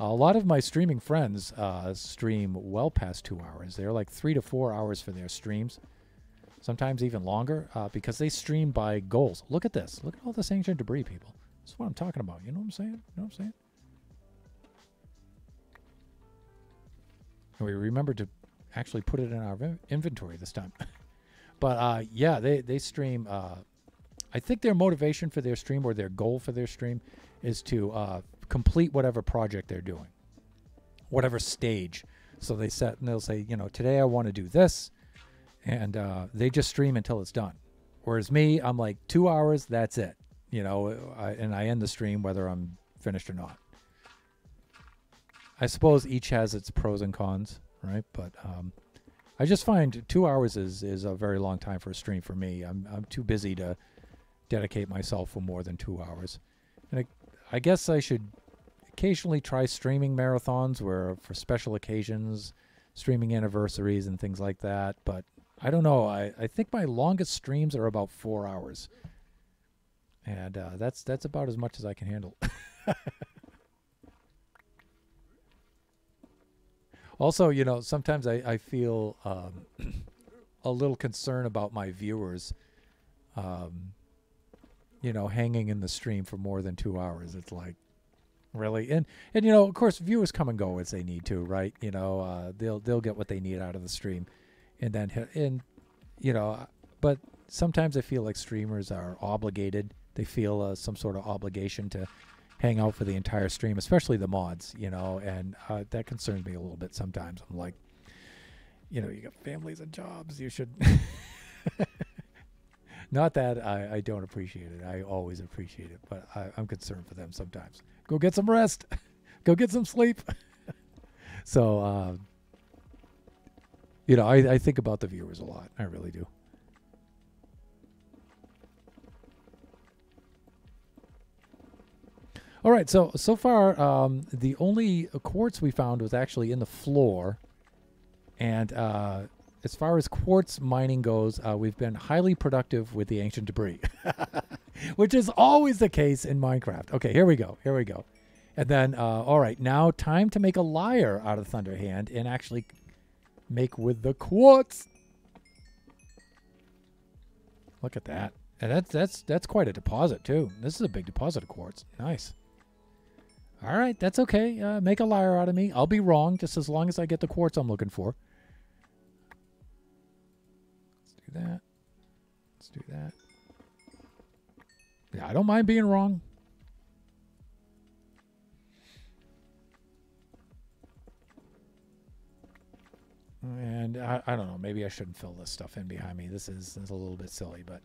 A lot of my streaming friends stream well past 2 hours. They're like 3 to 4 hours for their streams. Sometimes even longer because they stream by goals. Look at this. Look at all this ancient debris, people. This is what I'm talking about. You know what I'm saying? You know what I'm saying? And we remembered to actually put it in our inventory this time. But yeah, they stream. I think their motivation for their stream or their goal for their stream is to complete whatever project they're doing, whatever stage. So they set and they'll say, you know, today I want to do this, and they just stream until it's done. Whereas me, I'm like 2 hours, that's it. You know, and I end the stream whether I'm finished or not. I suppose each has its pros and cons, right? But I just find 2 hours is a very long time for a stream for me. I'm too busy to dedicate myself for more than 2 hours. And I guess I should occasionally try streaming marathons where for special occasions, streaming anniversaries and things like that. But I don't know. I think my longest streams are about 4 hours. And that's about as much as I can handle. Also, you know, sometimes I feel a little concern about my viewers, you know, hanging in the stream for more than 2 hours. It's like, really. And you know, of course, viewers come and go as they need to, right? You know, they'll get what they need out of the stream, and then you know, but sometimes I feel like streamers are obligated. They feel some sort of obligation to hang out for the entire stream, especially the mods, you know, and that concerns me a little bit sometimes. I'm like, you know, you got families and jobs. You should. Not that I don't appreciate it. I always appreciate it, but I'm concerned for them sometimes. Go get some rest. Go get some sleep. So, you know, I think about the viewers a lot. I really do. All right, so far, the only quartz we found was actually in the floor. And as far as quartz mining goes, we've been highly productive with the ancient debris, which is always the case in Minecraft. Okay, here we go. Here we go. And then, all right, now time to make a lyre out of Thunderhand and actually make with the quartz. Look at that. And that's quite a deposit, too. This is a big deposit of quartz. Nice. All right, that's okay. Make a lyre out of me. I'll be wrong just as long as I get the quartz I'm looking for. Let's do that. Let's do that. Yeah, I don't mind being wrong. And I don't know. Maybe I shouldn't fill this stuff in behind me. This is a little bit silly, but...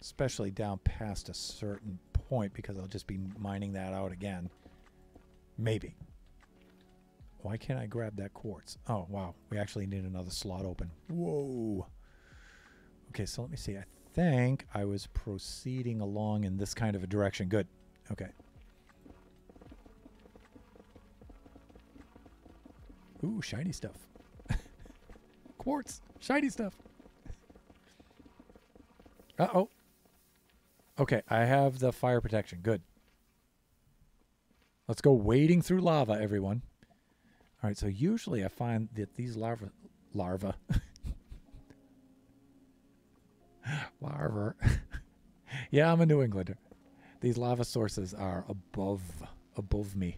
especially down past a certain point, because I'll just be mining that out again. Maybe. Why can't I grab that quartz? Oh, wow. We actually need another slot open. Whoa. Okay, so let me see. I think I was proceeding along in this kind of a direction. Good. Okay. Ooh, shiny stuff. Quartz. Shiny stuff. Uh-oh. Okay, I have the fire protection. Good. Let's go wading through lava, everyone. All right, so usually I find that these larva... Yeah, I'm a New Englander. These lava sources are above me.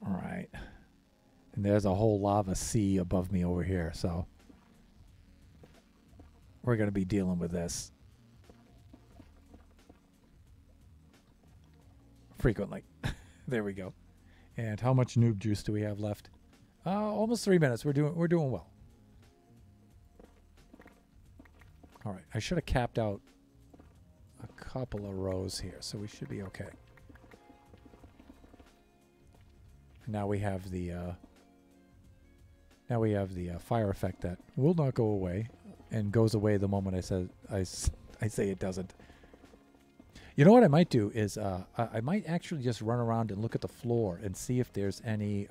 All right. And there's a whole lava sea above me over here, so we're going to be dealing with this frequently. There we go. And how much noob juice do we have left? Almost 3 minutes. We're doing well. All right. I should have capped out a couple of rows here, so we should be okay. Now we have the fire effect that will not go away and goes away the moment I say it doesn't. You know what I might do is I might actually just run around and look at the floor and see if there's any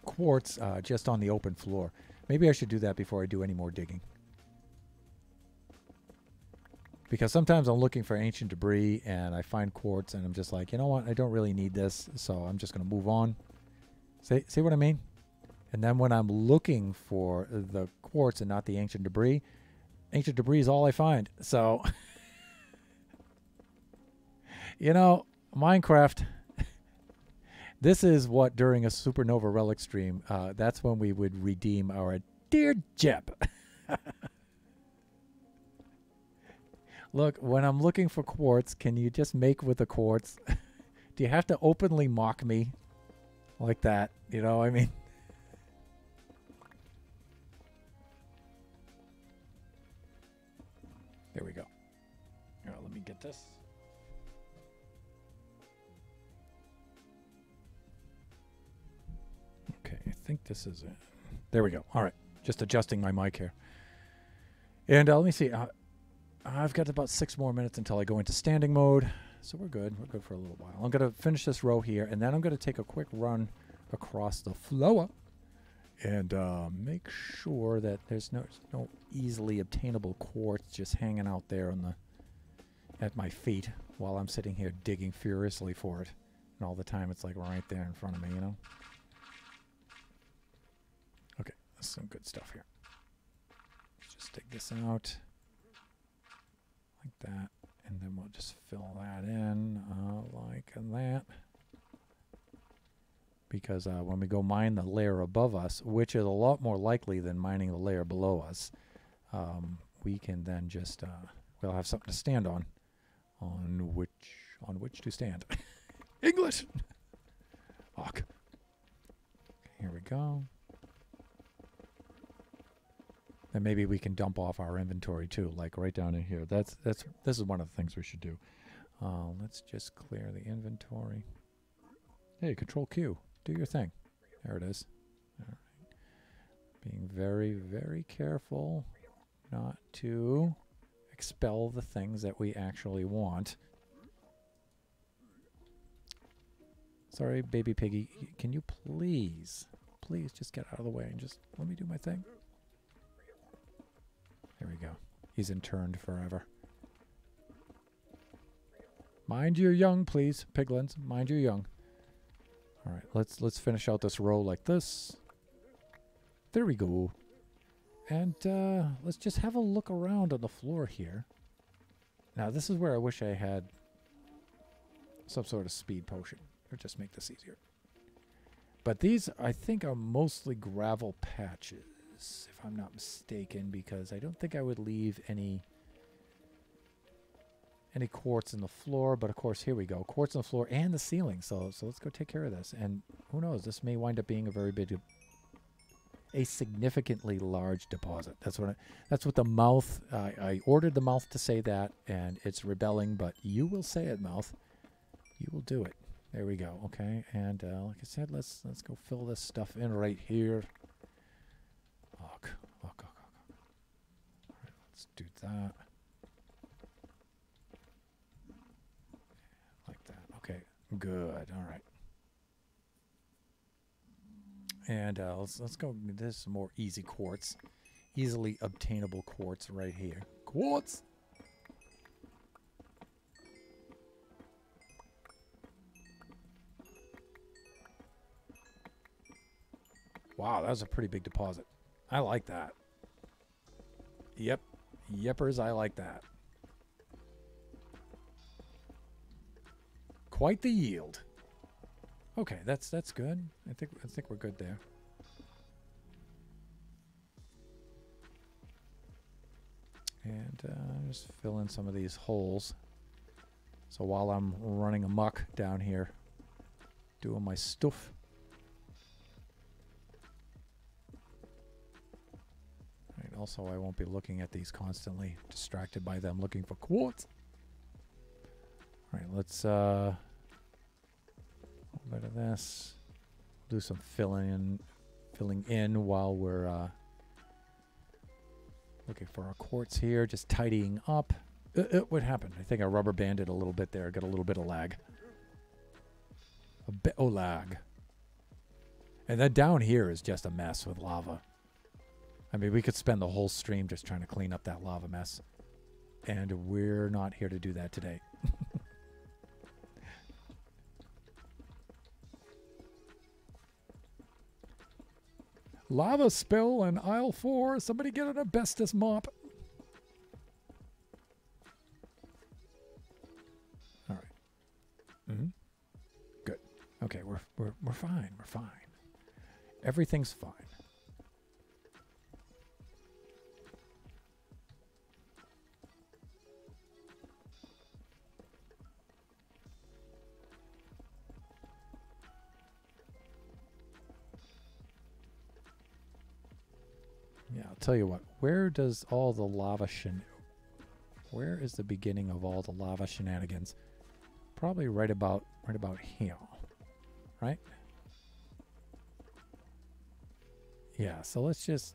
quartz just on the open floor. Maybe I should do that before I do any more digging. Because sometimes I'm looking for ancient debris and I find quartz and I'm just like, you know what, I don't really need this, so I'm just going to move on. See what I mean? And then when I'm looking for the quartz and not the ancient debris is all I find. So, you know, Minecraft, this is what during a Supernova Relic stream, that's when we would redeem our Dear Jeb. Look, when I'm looking for quartz, can you just make with the quartz? Do you have to openly mock me like that? You know, I mean... There we go. Here, let me get this. Okay, I think this is it. There we go. All right, just adjusting my mic here. And let me see. I've got about 6 more minutes until I go into standing mode. So we're good. We're good for a little while. I'm going to finish this row here, and then I'm going to take a quick run across the floor and make sure that there's no easily obtainable quartz just hanging out there at my feet while I'm sitting here digging furiously for it. And all the time it's like right there in front of me, you know? some good stuff here. Just dig this out like that, and then we'll just fill that in like that. Because when we go mine the layer above us, which is a lot more likely than mining the layer below us, we can then just we'll have something to stand on which to stand. English. Fuck. Here we go. And maybe we can dump off our inventory too, like right down in here. This is one of the things we should do. Let's just clear the inventory. Hey, Control Q, do your thing. There it is. All right. Being very, very careful not to expel the things that we actually want. Sorry, baby piggy. Can you please just get out of the way and just let me do my thing? There we go. He's interned forever. Mind your young, please, piglins. Mind your young. All right, let's finish out this row like this. There we go. And let's just have a look around on the floor here. Now, this is where I wish I had some sort of speed potion. Or just make this easier. But these, I think, are mostly gravel patches, if I'm not mistaken, because I don't think I would leave any quartz in the floor. But, of course, here we go. Quartz on the floor and the ceiling. So let's go take care of this. And who knows? This may wind up being a significantly large deposit. That's what the mouth, I ordered the mouth to say that, and it's rebelling, but you will say it, mouth. You will do it. There we go. Okay, and like I said, let's go fill this stuff in right here. All right, let's do that. Like that. Okay, good. All right. And let's go. This is more easy quartz, easily obtainable quartz right here. Quartz. Wow, that was a pretty big deposit. I like that. Yep. Yepers, I like that. Quite the yield. Okay, that's good. I think we're good there. And just fill in some of these holes. So while I'm running amok down here, doing my stuff. Also, I won't be looking at these constantly, distracted by them looking for quartz. All right, let's a little bit of this. Do some filling in while we're looking for our quartz here, just tidying up. What happened? I think I rubber banded a little bit there. Got a little bit of lag. A bit of lag. And then down here is just a mess with lava. I mean, we could spend the whole stream just trying to clean up that lava mess. And we're not here to do that today. Lava spill in aisle 4. Somebody get an asbestos mop. All right. Mm-hmm. Good. Okay, we're fine. We're fine. Everything's fine. Yeah, I'll tell you what. Where does all the lava where is the beginning of all the lava shenanigans? Probably right about here. Right? Yeah, so let's just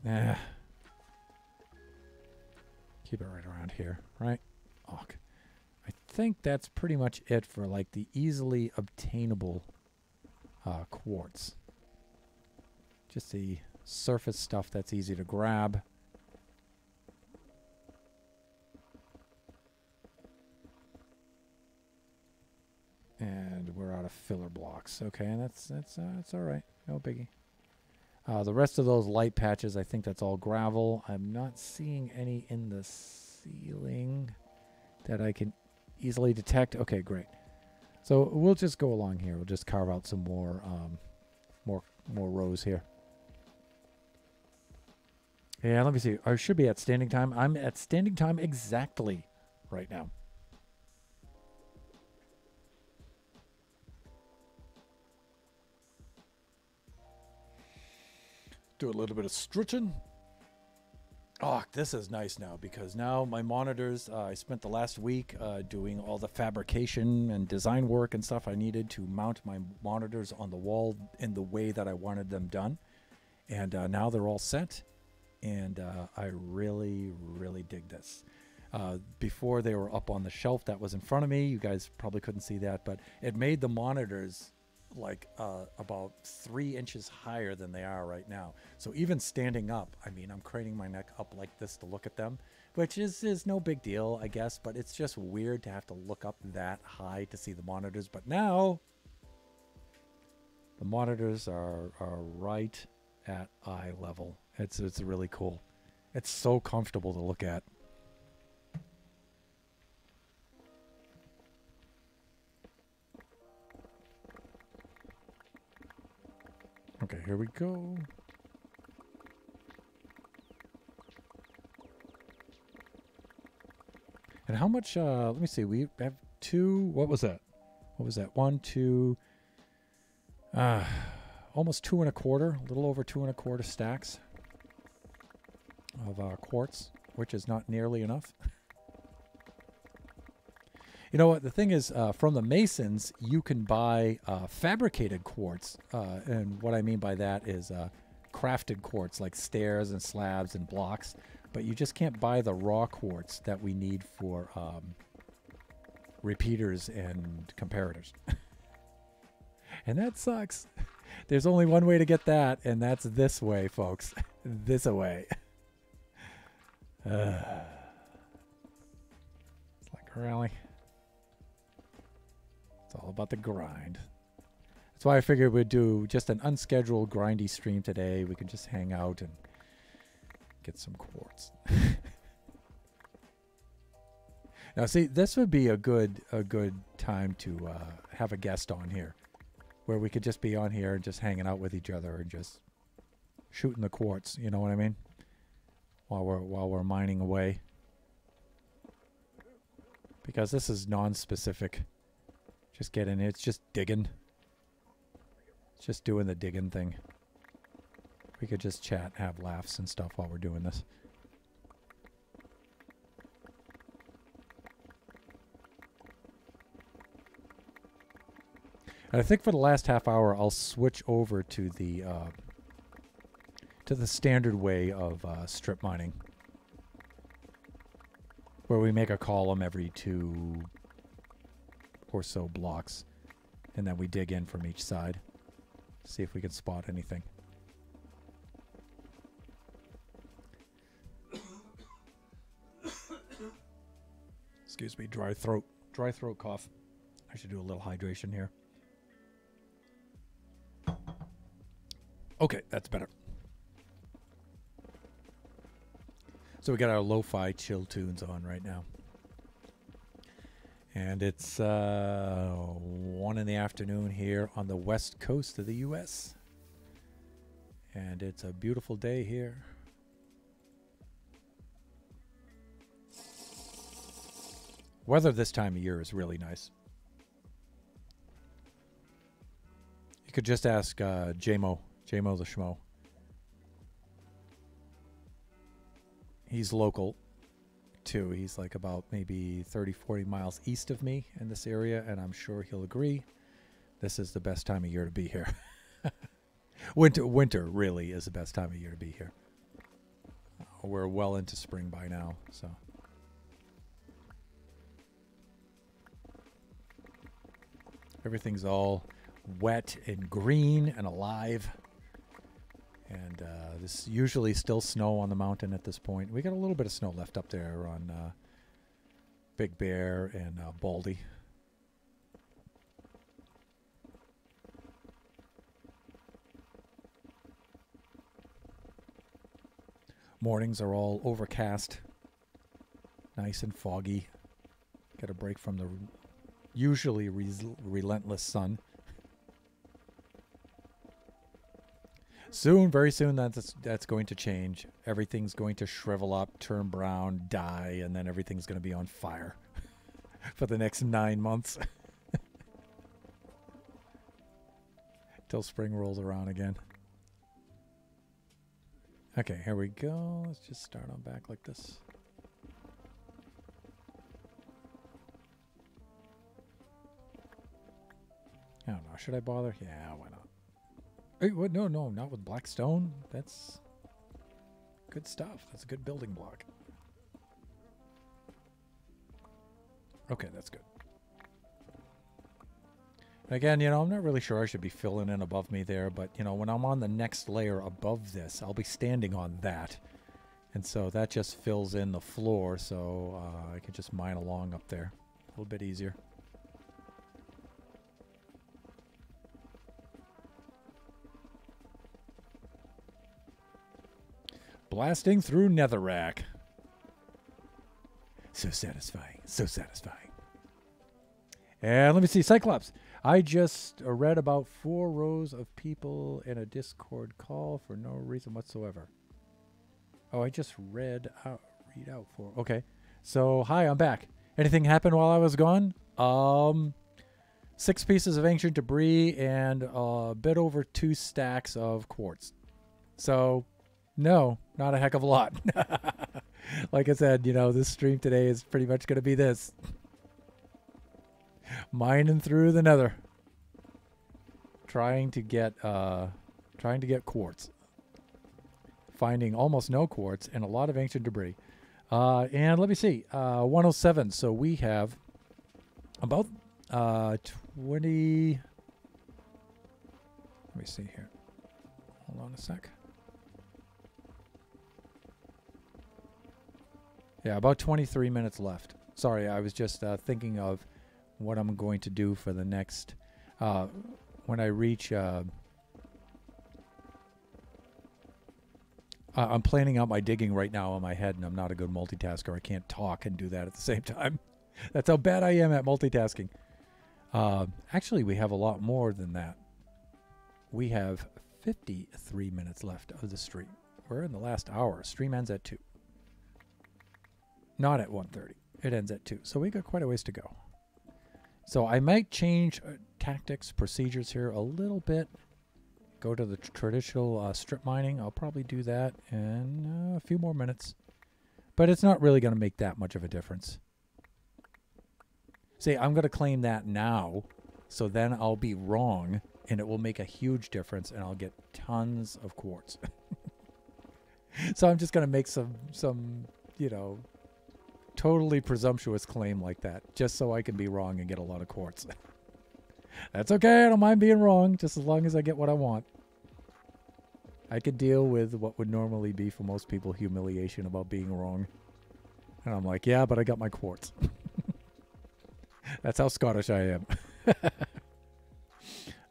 keep it right around here, right? I think that's pretty much it for like the easily obtainable quartz. Just the surface stuff that's easy to grab. And we're out of filler blocks. Okay, and that's all right. No biggie. The rest of those light patches, I think that's all gravel. I'm not seeing any in the ceiling that I can easily detect. Okay, great. So we'll just go along here. We'll just carve out some more, more rows here. Yeah, let me see. I should be at standing time. I'm at standing time exactly right now. Do a little bit of stretching. Oh, this is nice now because now my monitors, I spent the last week doing all the fabrication and design work and stuff I needed to mount my monitors on the wall in the way that I wanted them done. And now they're all set. And I really, really dig this. Before they were up on the shelf that was in front of me. You guys probably couldn't see that, but it made the monitors like about 3 inches higher than they are right now. So even standing up, I mean, I'm craning my neck up like this to look at them, which is no big deal, I guess, but it's just weird to have to look up that high to see the monitors. But now the monitors are right at eye level. It's really cool. It's so comfortable to look at. Okay, here we go. And how much, let me see, we have 2, what was that? What was that? 1, 2, almost 2 1/4, a little over 2 1/4 stacks of quartz, which is not nearly enough. You know what? The thing is, from the masons, you can buy fabricated quartz. And what I mean by that is crafted quartz, like stairs and slabs and blocks. But you just can't buy the raw quartz that we need for repeaters and comparators. And that sucks. There's only one way to get that, and that's this way, folks. This way. It's like, really? It's all about the grind. That's why I figured we'd do just an unscheduled grindy stream today. We can just hang out and get some quartz. Now, see, this would be a good time to have a guest on here, where we could just be on here and just hanging out with each other and just shooting the quartz. You know what I mean? While we're mining away, because this is non-specific. Just getting it. It's just digging. It's just doing the digging thing. We could just chat, have laughs and stuff while we're doing this. And I think for the last half hour, I'll switch over to the standard way of strip mining, where we make a column every 2 or so blocks, and then we dig in from each side, see if we can spot anything. Excuse me, dry throat cough. I should do a little hydration here. Okay, that's better. So we got our lo-fi chill tunes on right now. And it's 1 in the afternoon here on the west coast of the U.S. And it's a beautiful day here. Weather this time of year is really nice. You could just ask J-Mo the Schmo. He's local too. He's like about maybe 30-40 miles east of me in this area, and I'm sure he'll agree. This is the best time of year to be here. Winter really is the best time of year to be here. We're well into spring by now, so. Everything's all wet and green and alive. And there's usually still snow on the mountain at this point. We got a little bit of snow left up there on Big Bear and Baldy. Mornings are all overcast, nice and foggy. Get a break from the usually relentless sun. Soon, very soon, that's going to change. Everything's going to shrivel up, turn brown, die, and then everything's going to be on fire for the next 9 months. Till spring rolls around again. Okay, here we go. Let's just start on back like this. I don't know. Should I bother? Yeah, why not? Hey, what? No, not with black stone. That's good stuff. That's a good building block. Okay, that's good. Again, I'm not really sure I should be filling in above me there, but, when I'm on the next layer above this, I'll be standing on that. And so that just fills in the floor, so I can just mine along up there. A little bit easier. Blasting through netherrack. So satisfying. So satisfying. And let me see. Cyclops. I just read about 4 rows of people in a Discord call for no reason whatsoever. Oh, I just read out 4. Okay. So, hi, I'm back. Anything happened while I was gone? 6 pieces of ancient debris and a bit over 2 stacks of quartz. So, no, not a heck of a lot. Like I said, this stream today is pretty much going to be this. Mining through the nether. Trying to get quartz. Finding almost no quartz and a lot of ancient debris. And let me see. 107. So we have about 20. Let me see here. Hold on a sec. Yeah, about 23 minutes left. Sorry, I was just thinking of what I'm going to do for the next, when I reach, I'm planning out my digging right now in my head, and I'm not a good multitasker. I can't talk and do that at the same time. That's how bad I am at multitasking. Actually, we have a lot more than that. We have 53 minutes left of the stream. We're in the last hour. Stream ends at 2. Not at 1:30. It ends at 2. So we got quite a ways to go. So I might change tactics, procedures here a little bit. Go to the traditional strip mining. I'll probably do that in a few more minutes. But it's not really going to make that much of a difference. See, I'm going to claim that now. So then I'll be wrong. And it will make a huge difference. And I'll get tons of quartz. So I'm just going to make some, totally presumptuous claim like that, just so I can be wrong and get a lot of quartz. That's okay. I don't mind being wrong, just as long as I get what I want. I could deal with what would normally be for most people humiliation about being wrong. And I'm like, yeah, but I got my quartz. That's how Scottish I am.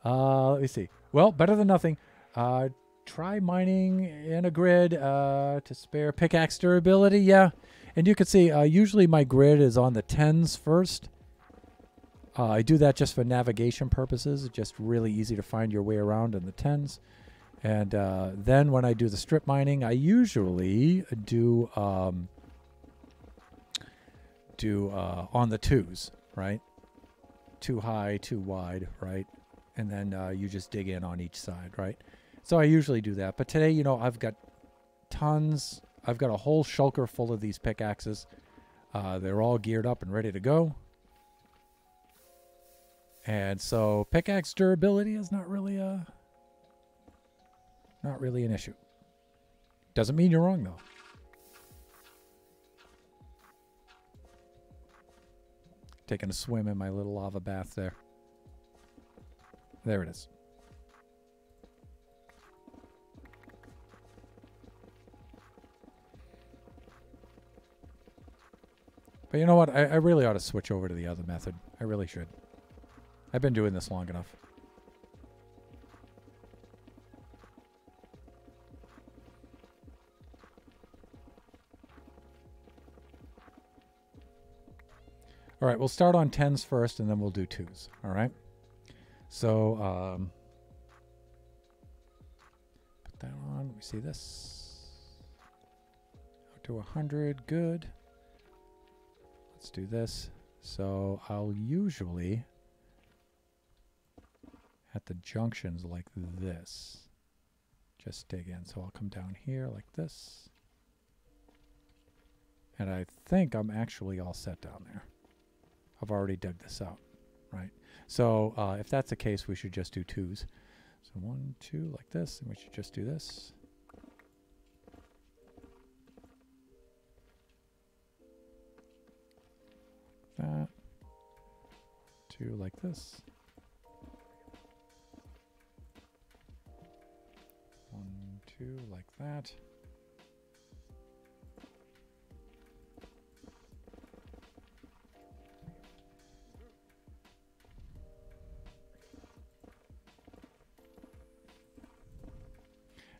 Let me see. Well, better than nothing. Try mining in a grid to spare pickaxe durability. Yeah. And you can see, usually my grid is on the 10s first. I do that just for navigation purposes. It's just really easy to find your way around in the 10s. And then when I do the strip mining, I usually do on the 2s, right? 2 high, 2 wide, right? And then you just dig in on each side, right? So I usually do that. But today, I've got tons. I've got a whole shulker full of these pickaxes. They're all geared up and ready to go. And so pickaxe durability is not really an issue. Doesn't mean you're wrong, though. Taking a swim in my little lava bath there. There it is. But you know what? I really ought to switch over to the other method. I really should. I've been doing this long enough. All right, we'll start on 10s first, and then we'll do 2s. All right. So put that on. We see this. Out to 100. Good. Let's do this. So I'll usually at the junctions like this just dig in. So I'll come down here like this. And I think I'm actually all set down there. I've already dug this out, right? So if that's the case, we should just do 2s. So 1, 2 like this, and we should just do this. That. 2 like this. 1, 2 like that.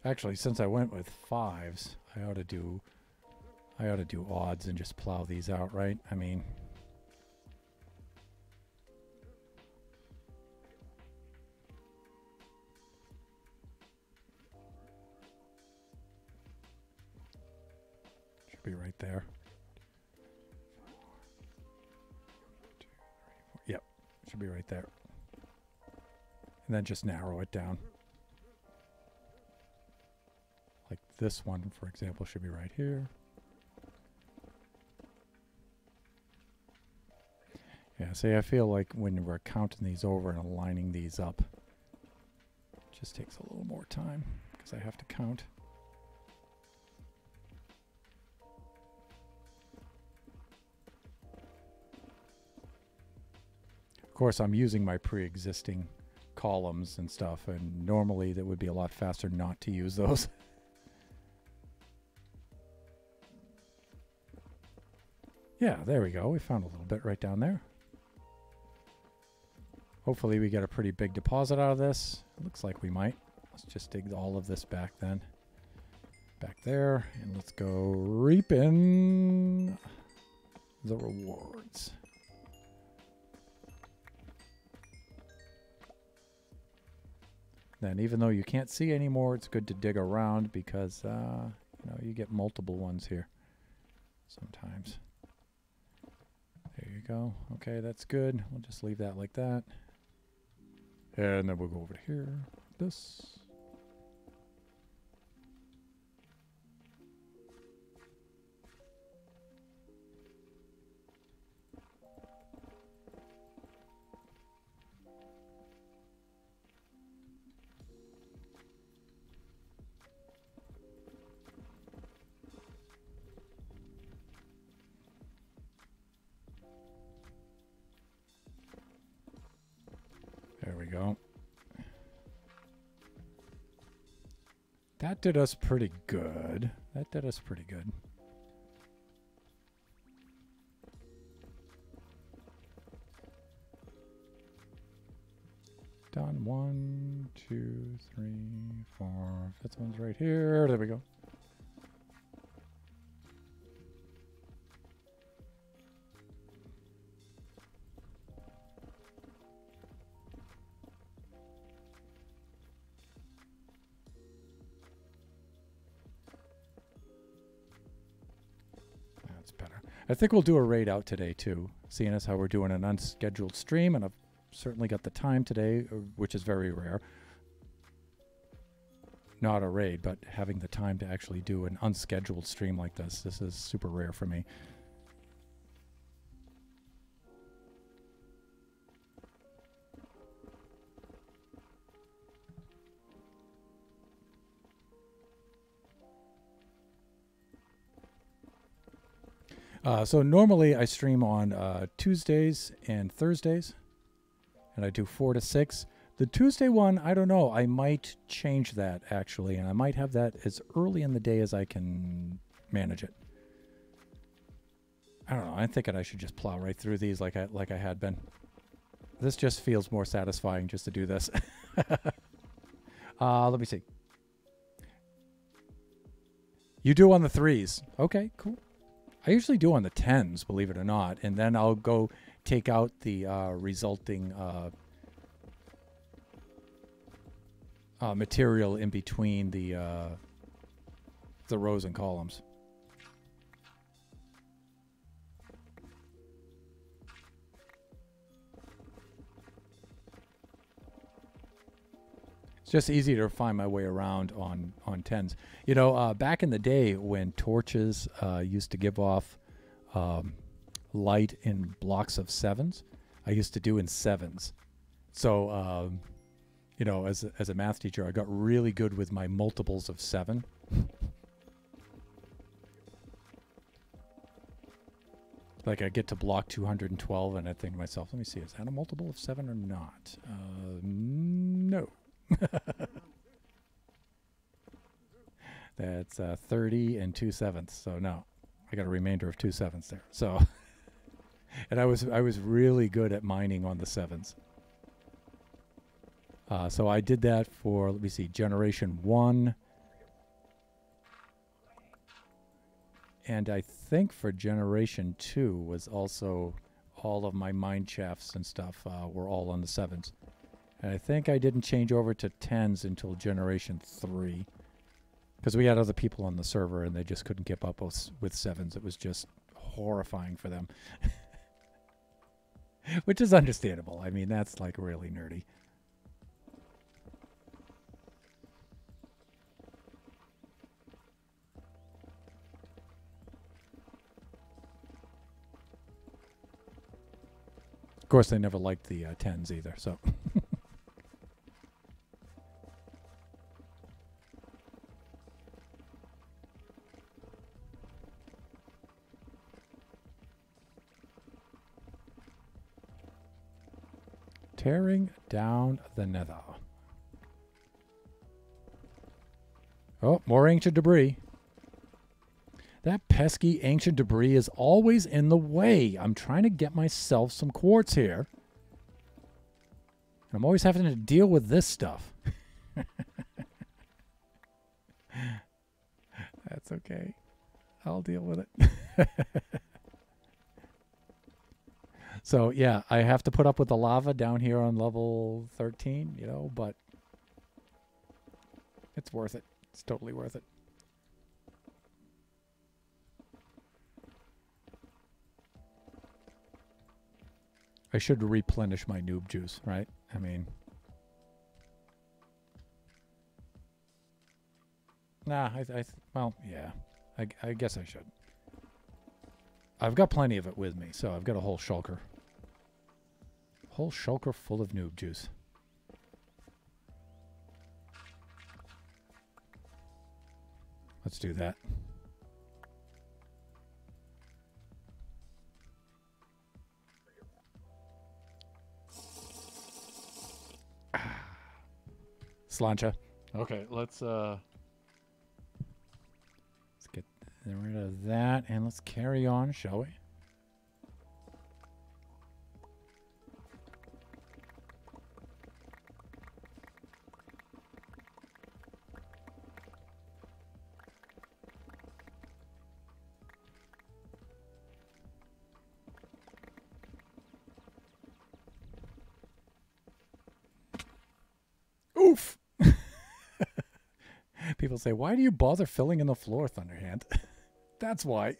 Actually, since I went with 5s, I ought to do odds and just plow these out, right? I mean, should be right there. 2, 3, 4. Yep, should be right there. And then just narrow it down. Like this one, for example, should be right here. Yeah, see, I feel like when we're counting these over and aligning these up, it just takes a little more time because I have to count. Of course, I'm using my pre-existing columns and stuff, and normally that would be a lot faster not to use those. Yeah, there we go. We found a little bit right down there. Hopefully we get a pretty big deposit out of this. It looks like we might. Let's just dig all of this back then. Back there. And let's go reaping the rewards. Then even though you can't see anymore, it's good to dig around because you know, you get multiple ones here sometimes. There you go. Okay, that's good. We'll just leave that like that. And then we'll go over to here, like this. There we go. That did us pretty good. That did us pretty good. Done. 1, 2, 3, 4. Fifth one's right here. There we go. Better. I think we'll do a raid out today too, seeing as how we're doing an unscheduled stream, and I've certainly got the time today, which is very rare. Not a raid, but having the time to actually do an unscheduled stream like this. This is super rare for me. So normally I stream on Tuesdays and Thursdays, and I do 4 to 6. The Tuesday one, I don't know. I might change that actually, and I might have that as early in the day as I can manage it. I don't know. I'm thinking I should just plow right through these like I had been. This just feels more satisfying just to do this. Let me see. You do on the 3s. Okay, cool. I usually do on the 10s, believe it or not, and then I'll go take out the resulting material in between the rows and columns. It's just easier to find my way around on 10s. You know, back in the day when torches used to give off light in blocks of 7s, I used to do in 7s. So, you know, as a math teacher, I got really good with my multiples of 7. Like I get to block 212 and I think to myself, let me see, is that a multiple of 7 or not? No. That's 30 and 2/7. So no, I got a remainder of 2/7 there. So, and I was really good at mining on the 7s. So I did that for, let me see, generation 1. And I think for generation 2 was also all of my mine shafts and stuff were all on the 7s. And I think I didn't change over to 10s until generation 3. Because we had other people on the server and they just couldn't keep up with 7s. It was just horrifying for them. Which is understandable. I mean, that's like really nerdy. Of course, they never liked the 10s either, so... Tearing down the nether. Oh, more ancient debris. That pesky ancient debris is always in the way. I'm trying to get myself some quartz here. I'm always having to deal with this stuff. That's okay. I'll deal with it. So, yeah, I have to put up with the lava down here on level 13, you know, but it's worth it. It's totally worth it. I should replenish my noob juice, right? I mean... Nah, well, yeah. I guess I should. I've got plenty of it with me, so I've got a whole shulker. Whole shulker full of noob juice. Let's do that. Slancha. Okay, let's get rid of that and let's carry on, shall we? Oof. People say, why do you bother filling in the floor, Thunderhand? That's why.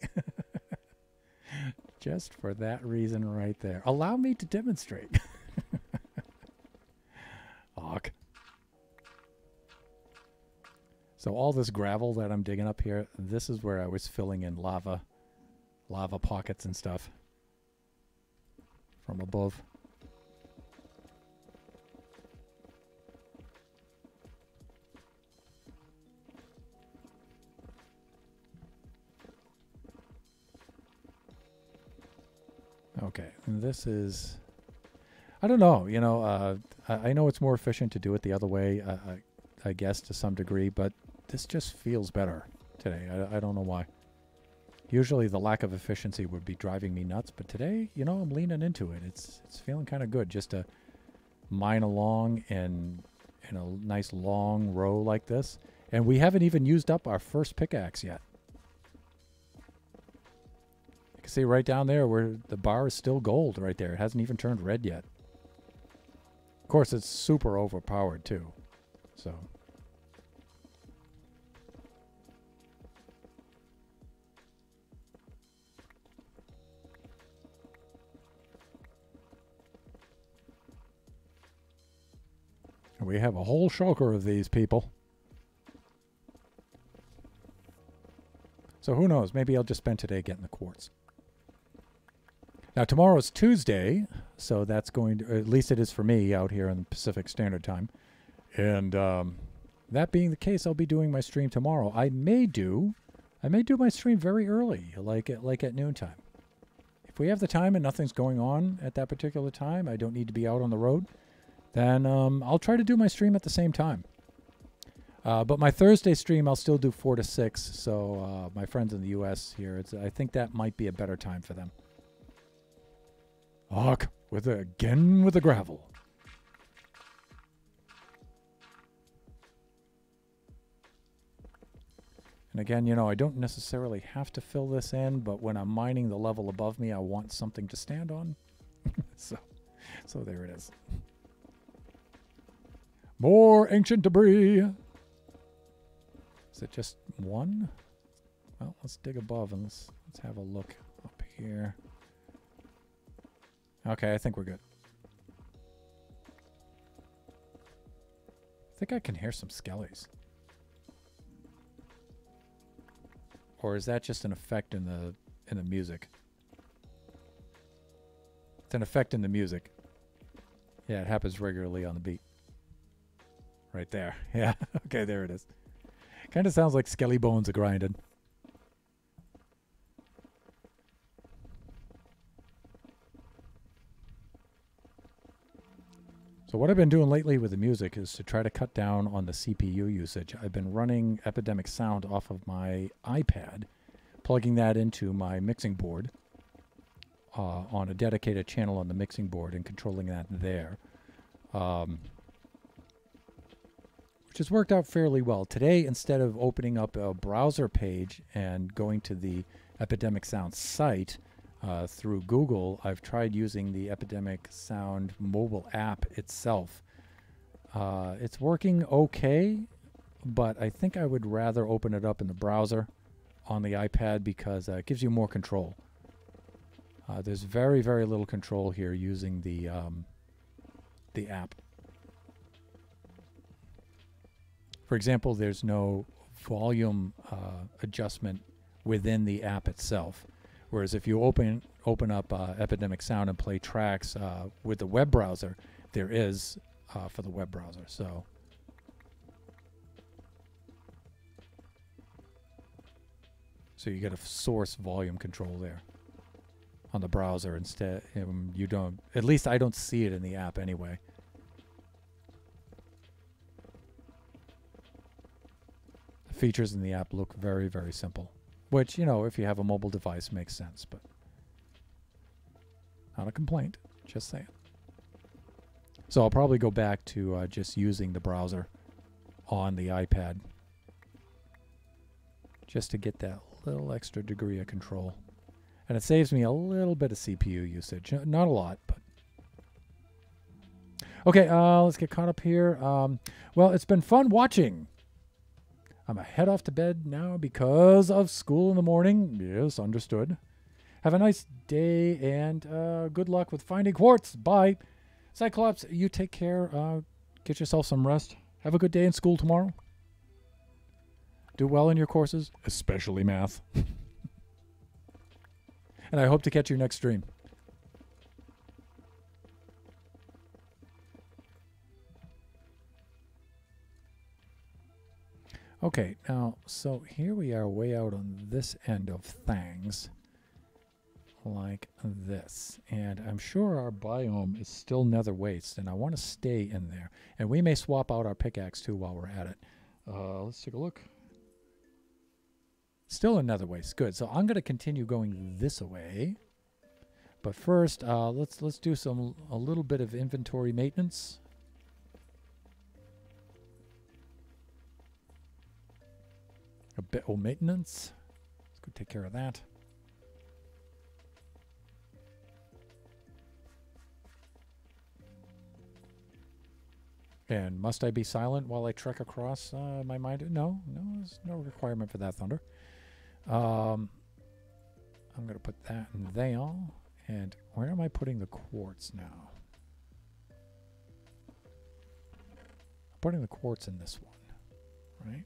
Just for that reason right there. Allow me to demonstrate. Awk. So all this gravel that I'm digging up here, this is where I was filling in lava pockets and stuff from above. Okay, and this is, I don't know, you know, I know it's more efficient to do it the other way, I guess to some degree, but this just feels better today. I don't know why. Usually the lack of efficiency would be driving me nuts, but today, you know, I'm leaning into it. It's feeling kind of good just to mine along in a nice long row like this. And we haven't even used up our first pickaxe yet. can see right down there where the bar is still gold right there. It hasn't even turned red yet. Of course, it's super overpowered too. So. We have a whole shulker of these people. So who knows? Maybe I'll just spend today getting the quartz. Now tomorrow's Tuesday, so that's going to, at least it is for me out here in Pacific Standard Time. And that being the case, I'll be doing my stream tomorrow. I may do my stream very early, like at noontime. If we have the time and nothing's going on at that particular time, I don't need to be out on the road, then I'll try to do my stream at the same time. But my Thursday stream, I'll still do 4 to 6. So my friends in the U.S. here, I think that might be a better time for them. Ark, again with the gravel. And again, you know, I don't necessarily have to fill this in, but when I'm mining the level above me, I want something to stand on. so there it is. More ancient debris. Is it just one? Well, let's dig above and let's have a look up here. Okay, I think we're good. I think I can hear some skellies. Or is that just an effect in the music? It's an effect in the music. Yeah, it happens regularly on the beat. Right there. Yeah. Okay, there it is. Kind of sounds like skelly bones are grinding. So what I've been doing lately with the music is to try to cut down on the CPU usage. I've been running Epidemic Sound off of my iPad, plugging that into my mixing board on a dedicated channel on the mixing board and controlling that there, which has worked out fairly well. Today, instead of opening up a browser page and going to the Epidemic Sound site, through Google, I've tried using the Epidemic Sound mobile app itself. It's working okay, but I think I would rather open it up in the browser on the iPad because it gives you more control. There's very, very little control here using the app. For example, there's no volume adjustment within the app itself. Whereas if you open up Epidemic Sound and play tracks with the web browser, there is for the web browser. So you get a source volume control there on the browser instead. You don't. At least I don't see it in the app anyway. The features in the app look very, very simple. Which, you know, if you have a mobile device, makes sense, but not a complaint, just saying. So I'll probably go back to just using the browser on the iPad just to get that little extra degree of control. And it saves me a little bit of CPU usage. Not a lot, but... Okay, let's get caught up here. Well, it's been fun watching. I'm going to head off to bed now because of school in the morning. Yes, understood. Have a nice day and good luck with finding quartz. Bye. Cyclops, you take care. Get yourself some rest. Have a good day in school tomorrow. Do well in your courses, especially math. And I hope to catch you next stream. Okay, now, so here we are way out on this end of things, like this. And I'm sure our biome is still nether waste, and I want to stay in there. And we may swap out our pickaxe, too, while we're at it. Let's take a look. Still in nether waste. Good. So I'm going to continue going this way. But first, let's do a little bit of inventory maintenance. A bit of maintenance. Let's go take care of that. And must I be silent while I trek across my mind? No, there's no requirement for that, Thunder. I'm going to put that in there. And where am I putting the quartz now? I'm putting the quartz in this one, right?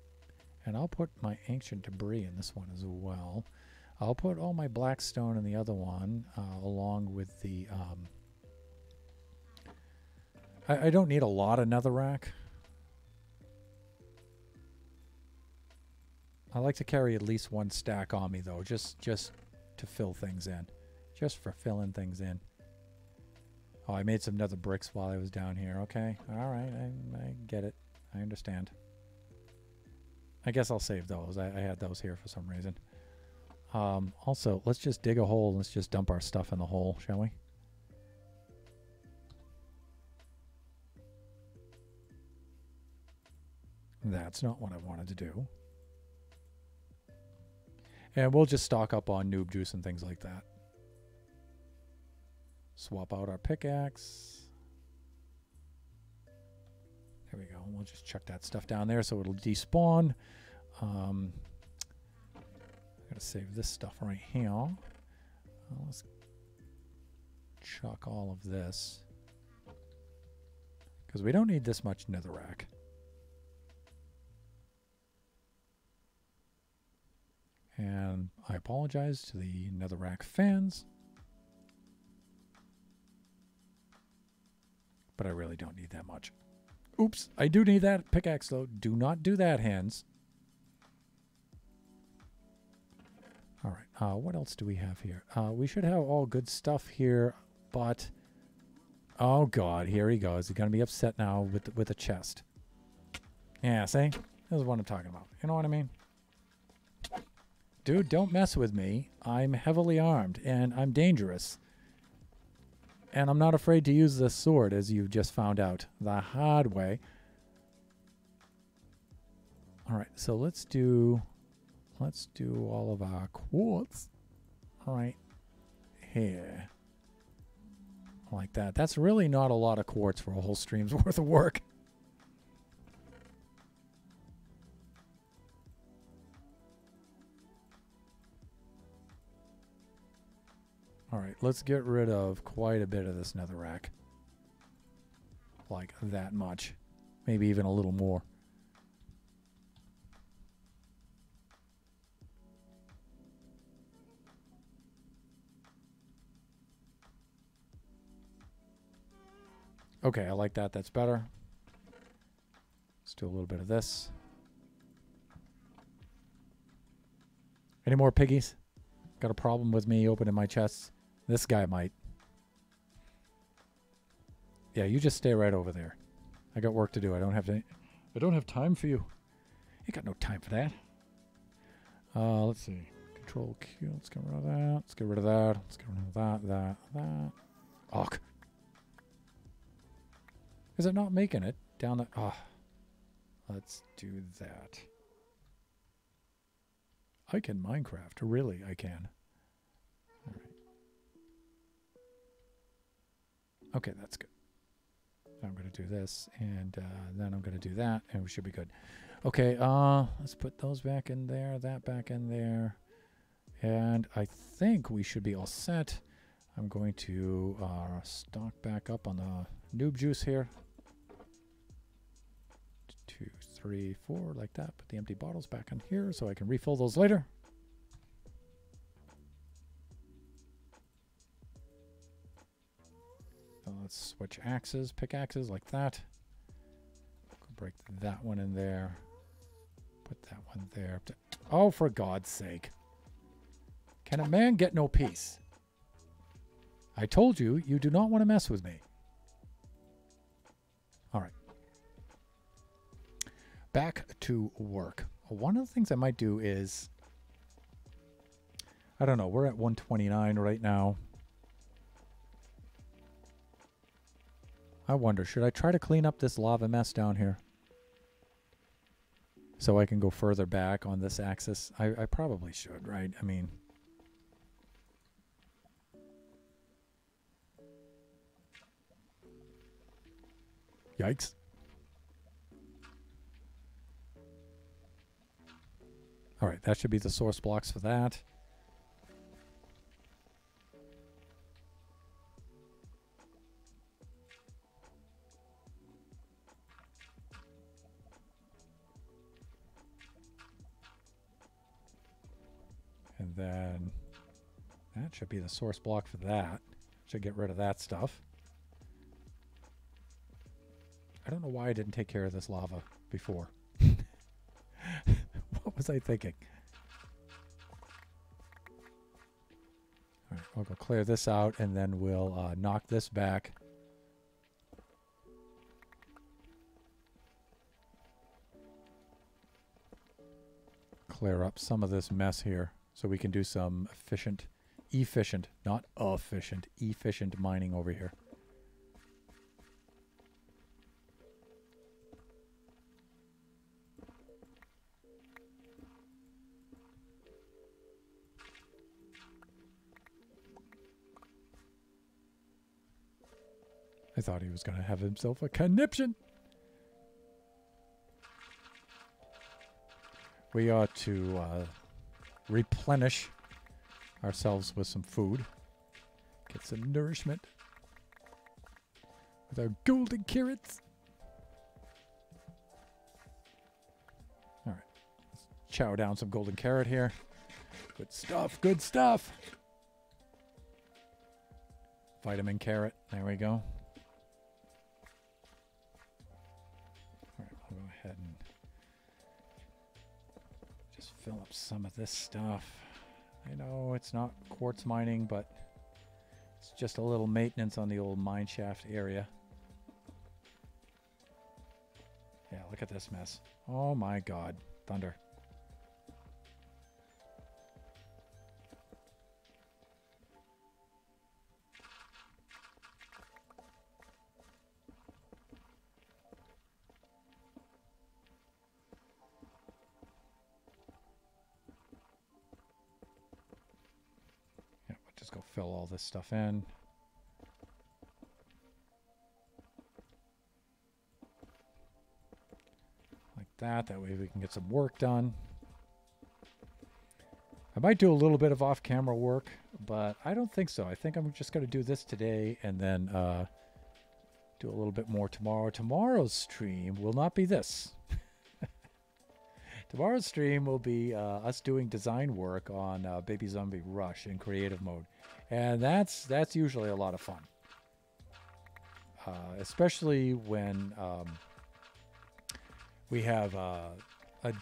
And I'll put my ancient debris in this one as well. I'll put all my black stone in the other one, along with the... I don't need a lot of netherrack. I like to carry at least one stack on me, though, just to fill things in. Just for filling things in. Oh, I made some nether bricks while I was down here. Okay, all right, I get it. I understand. I guess I'll save those. I had those here for some reason. Also, let's just dig a hole. Let's just dump our stuff in the hole, shall we? That's not what I wanted to do. And we'll just stock up on noob juice and things like that. Swap out our pickaxe. There we go. We'll just chuck that stuff down there so it'll despawn. I'm going to save this stuff right here. Let's chuck all of this. Because we don't need this much netherrack. And I apologize to the netherrack fans. But I really don't need that much. Oops, I do need that pickaxe though. Do not do that, hands. All right, what else do we have here? We should have all good stuff here, but... Oh god, here he goes. He's going to be upset now with the chest. Yeah, see? This is what I'm talking about. You know what I mean? Dude, don't mess with me. I'm heavily armed, and I'm dangerous. And I'm not afraid to use this sword, as you've just found out the hard way. All right, so let's do all of our quartz. All right, here. Like that. That's really not a lot of quartz for a whole stream's worth of work. All right, let's get rid of quite a bit of this netherrack. Like that much. Maybe even a little more. Okay, I like that. That's better. Let's do a little bit of this. Any more piggies? Got a problem with me opening my chests? This guy might. Yeah, you just stay right over there. I got work to do. I don't have time for you. You got no time for that. Let's see. Control Q. Let's get rid of that. Let's get rid of that. Let's get rid of that. Oh. Is it not making it down the... Oh. Let's do that. I can Minecraft. Really, I can. All right. Okay, that's good. I'm going to do this, and then I'm going to do that, and we should be good. Okay, let's put those back in there, that back in there, and I think we should be all set. I'm going to stock back up on the noob juice here. 2, 3, 4, like that. Put the empty bottles back in here so I can refill those later. Let's switch axes, pickaxes like that. Break that one in there. Put that one there. Oh, for God's sake. Can a man get no peace? I told you, you do not want to mess with me. All right. Back to work. One of the things I might do is... I don't know, we're at 129 right now. I wonder, should I try to clean up this lava mess down here? So I can go further back on this axis? I probably should, right? I mean... Yikes. All right, that should be the source blocks for that. And then that should be the source block for that. Should get rid of that stuff. I don't know why I didn't take care of this lava before. What was I thinking? All right, I'll go clear this out, and then we'll knock this back. Clear up some of this mess here so we can do some efficient, not efficient, efficient mining over here. I thought he was going to have himself a conniption. We ought to replenish ourselves with some food. Get some nourishment with our golden carrots. All right. Let's chow down some golden carrot here. Good stuff. Good stuff. Vitamin carrot. There we go. All right. I'll go ahead and just fill up some of this stuff. I know it's not quartz mining, but it's just a little maintenance on the old mine shaft area. Yeah, look at this mess. Oh my God. Thunder. Just go fill all this stuff in. Like that. That way we can get some work done. I might do a little bit of off-camera work, but I don't think so. I think I'm just going to do this today and then do a little bit more tomorrow. Tomorrow's stream will not be this. Tomorrow's stream will be us doing design work on Baby Zombie Rush in creative mode. And that's usually a lot of fun. Especially when we have a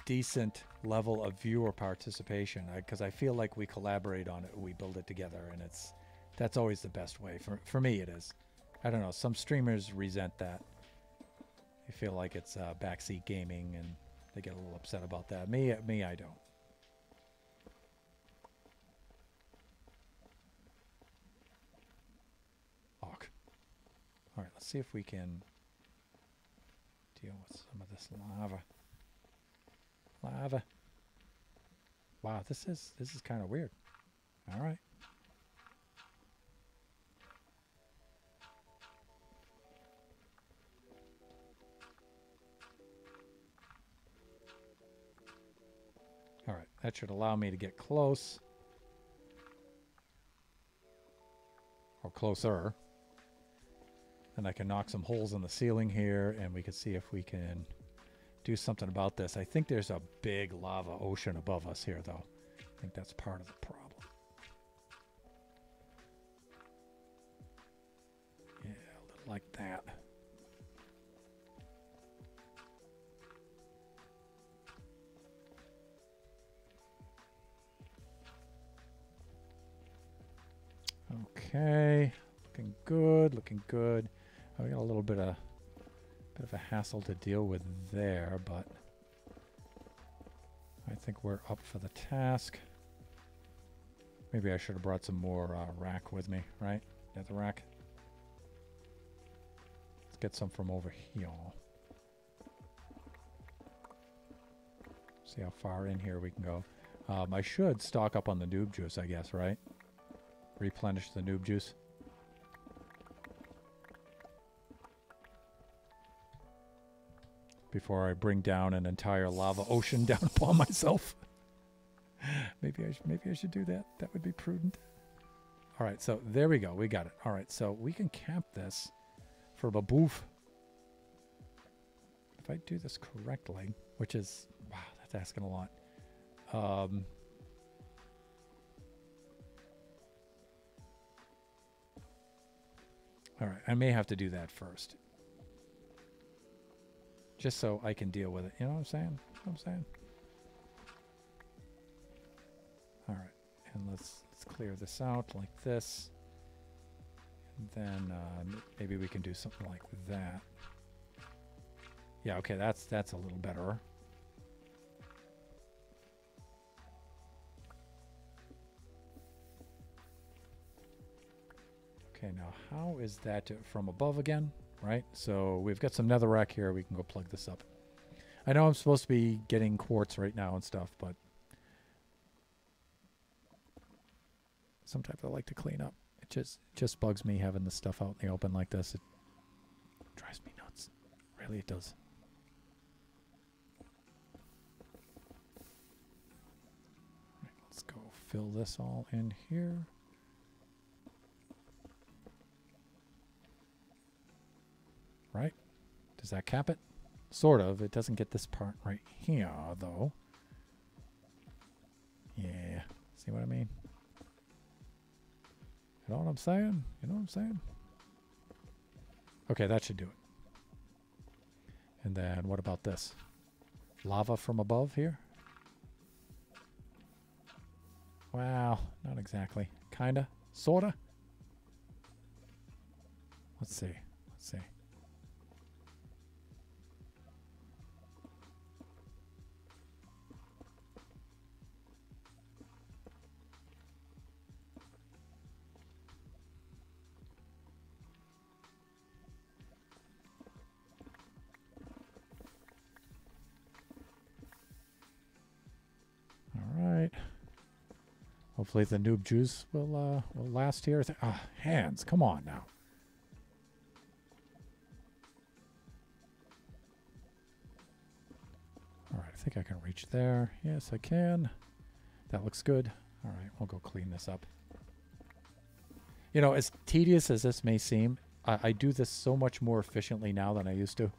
decent level of viewer participation. Because I feel like we collaborate on it, we build it together, and that's always the best way. For me, it is. I don't know, some streamers resent that. They feel like it's backseat gaming, and they get a little upset about that. Me, I don't. Awk. All right, let's see if we can deal with some of this lava. Lava. Wow, this is kind of weird. All right. All right, that should allow me to get close. Or closer. Then I can knock some holes in the ceiling here, and we can see if we can do something about this. I think there's a big lava ocean above us here, though. I think that's part of the problem. Yeah, a little like that. Okay, looking good, looking good. Oh, we got a little bit of a hassle to deal with there, but I think we're up for the task. Maybe I should have brought some more rack with me, right? Yeah, the rack. Let's get some from over here. See how far in here we can go. I should stock up on the noob juice, I guess, right? Replenish the noob juice. Before I bring down an entire lava ocean down upon myself. Maybe I should do that. That would be prudent. All right, so there we go. We got it. All right, so we can cap this for a boof. If I do this correctly, which is, wow, that's asking a lot. All right, I may have to do that first. Just so I can deal with it. You know what I'm saying? You know what I'm saying? All right, and let's clear this out like this. And then maybe we can do something like that. Yeah, okay, that's a little better. Okay, now how is that from above again? Right, so we've got some netherrack here. We can go plug this up. I know I'm supposed to be getting quartz right now and stuff, but sometimes I like to clean up. It just bugs me having this stuff out in the open like this. It drives me nuts. Really, it does. All right, let's go fill this all in here. Right? Does that cap it? Sort of. It doesn't get this part right here, though. Yeah. See what I mean? You know what I'm saying? You know what I'm saying? Okay, that should do it. And then what about this? Lava from above here? Wow, not exactly. Kinda? Sorta? Let's see. Let's see. Hopefully the noob juice will last here. Hands, come on now. All right, I think I can reach there. Yes, I can. That looks good. All right, we'll go clean this up. You know, as tedious as this may seem, I do this so much more efficiently now than I used to.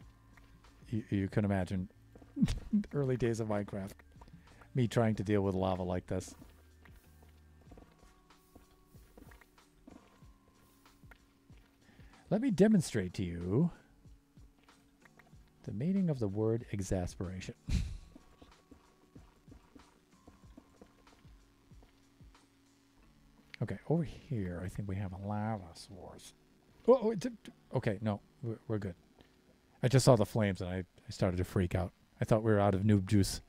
You can imagine early days of Minecraft, me trying to deal with lava like this. Let me demonstrate to you the meaning of the word exasperation. Okay, over here, I think we have a lava source. Oh, okay, no, we're good. I just saw the flames and I started to freak out. I thought we were out of noob juice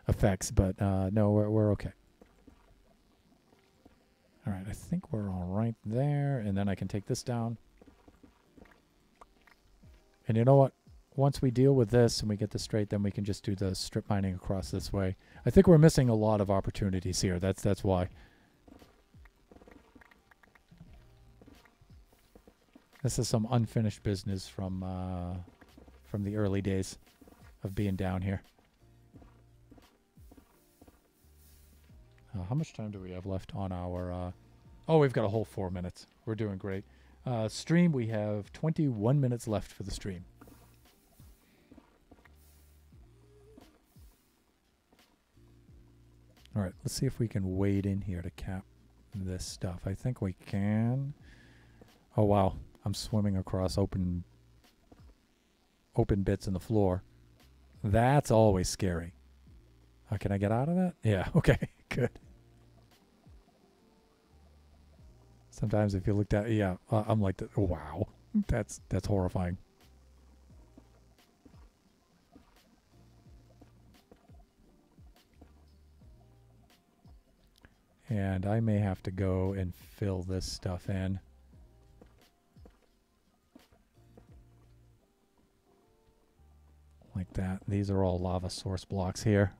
effects, but no, we're okay. All right, I think we're all right there, and then I can take this down. And you know what? Once we deal with this and we get this straight, then we can just do the strip mining across this way. I think we're missing a lot of opportunities here. That's why. This is some unfinished business from the early days of being down here. How much time do we have left on our... oh, we've got a whole 4 minutes. We're doing great. Stream, we have 21 minutes left for the stream. All right, let's see if we can wade in here to cap this stuff. I think we can. Oh, wow. I'm swimming across open bits in the floor. That's always scary. Can I get out of that? Yeah, okay, good. Sometimes if you look at, yeah, I'm like, wow, that's horrifying. And I may have to go and fill this stuff in. Like that. These are all lava source blocks here.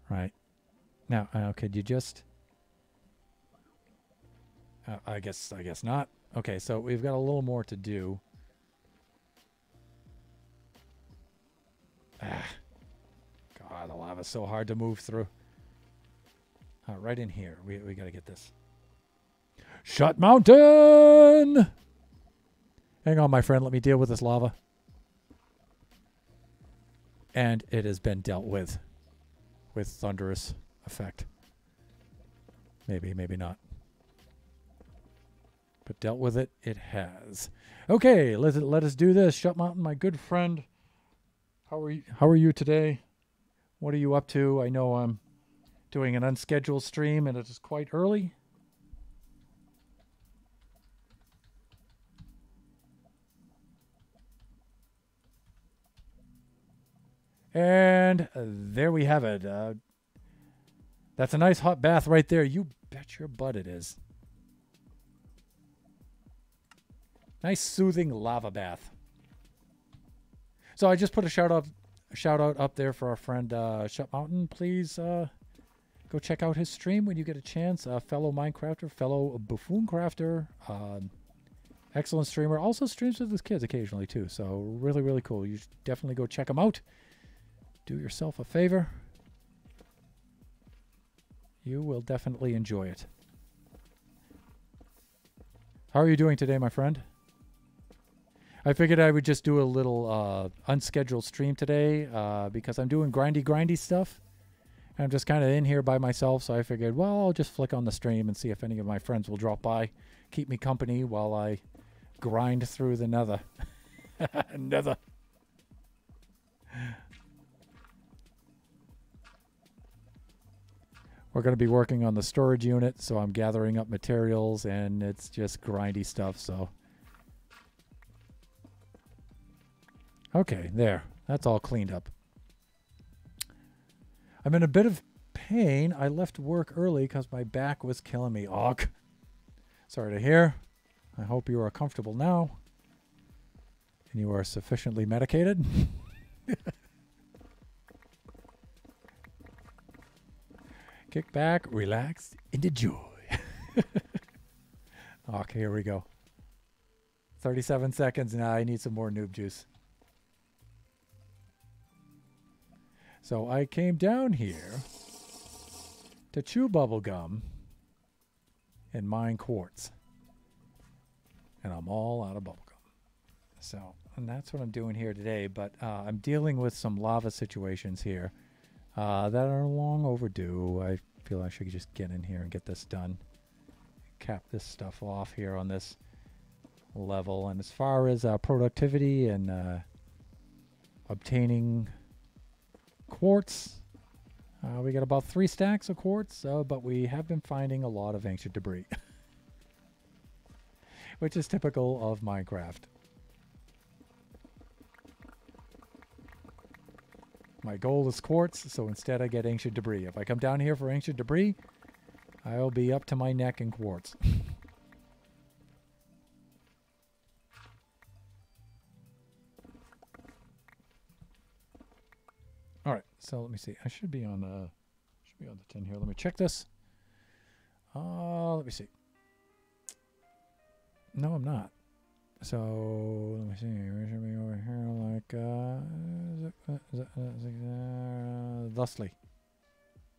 Right. Now, could you just... I guess not. Okay, so we've got a little more to do. God, the lava's so hard to move through. Right in here. We got to get this. Shut Mountain! Hang on, my friend. Let me deal with this lava. And it has been dealt with thunderous effect. Maybe, maybe not. But dealt with it, it has. Okay, let us do this. Shut Mountain, my good friend. How are you today? What are you up to? I know I'm doing an unscheduled stream and it is quite early. And there we have it. That's a nice hot bath right there. You bet your butt it is. Nice soothing lava bath. So I just put a shout out up there for our friend Shut Mountain. Please go check out his stream when you get a chance. Fellow Minecrafter, fellow Buffoon Crafter, excellent streamer. Also streams with his kids occasionally too. So really, really cool. You should definitely go check him out. Do yourself a favor. You will definitely enjoy it. How are you doing today, my friend? I figured I would just do a little unscheduled stream today because I'm doing grindy stuff. I'm just kind of in here by myself, so I figured, well, I'll just flick on the stream and see if any of my friends will drop by, keep me company while I grind through the nether. Nether. We're going to be working on the storage unit, so I'm gathering up materials, and it's just grindy stuff, so. Okay, there. That's all cleaned up. I'm in a bit of pain. I left work early because my back was killing me. Auk. Sorry to hear. I hope you are comfortable now. And you are sufficiently medicated. Kick back, relax, and enjoy. Okay, here we go. 37 seconds. Now I need some more noob juice. So I came down here to chew bubble gum and mine quartz. And I'm all out of bubble gum. So, and that's what I'm doing here today. But I'm dealing with some lava situations here that are long overdue. I feel I should just get in here and get this done. Cap this stuff off here on this level. And as far as productivity and obtaining quartz, we got about 3 stacks of quartz, but we have been finding a lot of ancient debris, which is typical of Minecraft. My goal is quartz, so instead I get ancient debris. If I come down here for ancient debris, I'll be up to my neck in quartz. All right, so let me see. I should be on the 10 here. Let me check this. Let me see. No, I'm not. So let me see. We should be over here like thusly,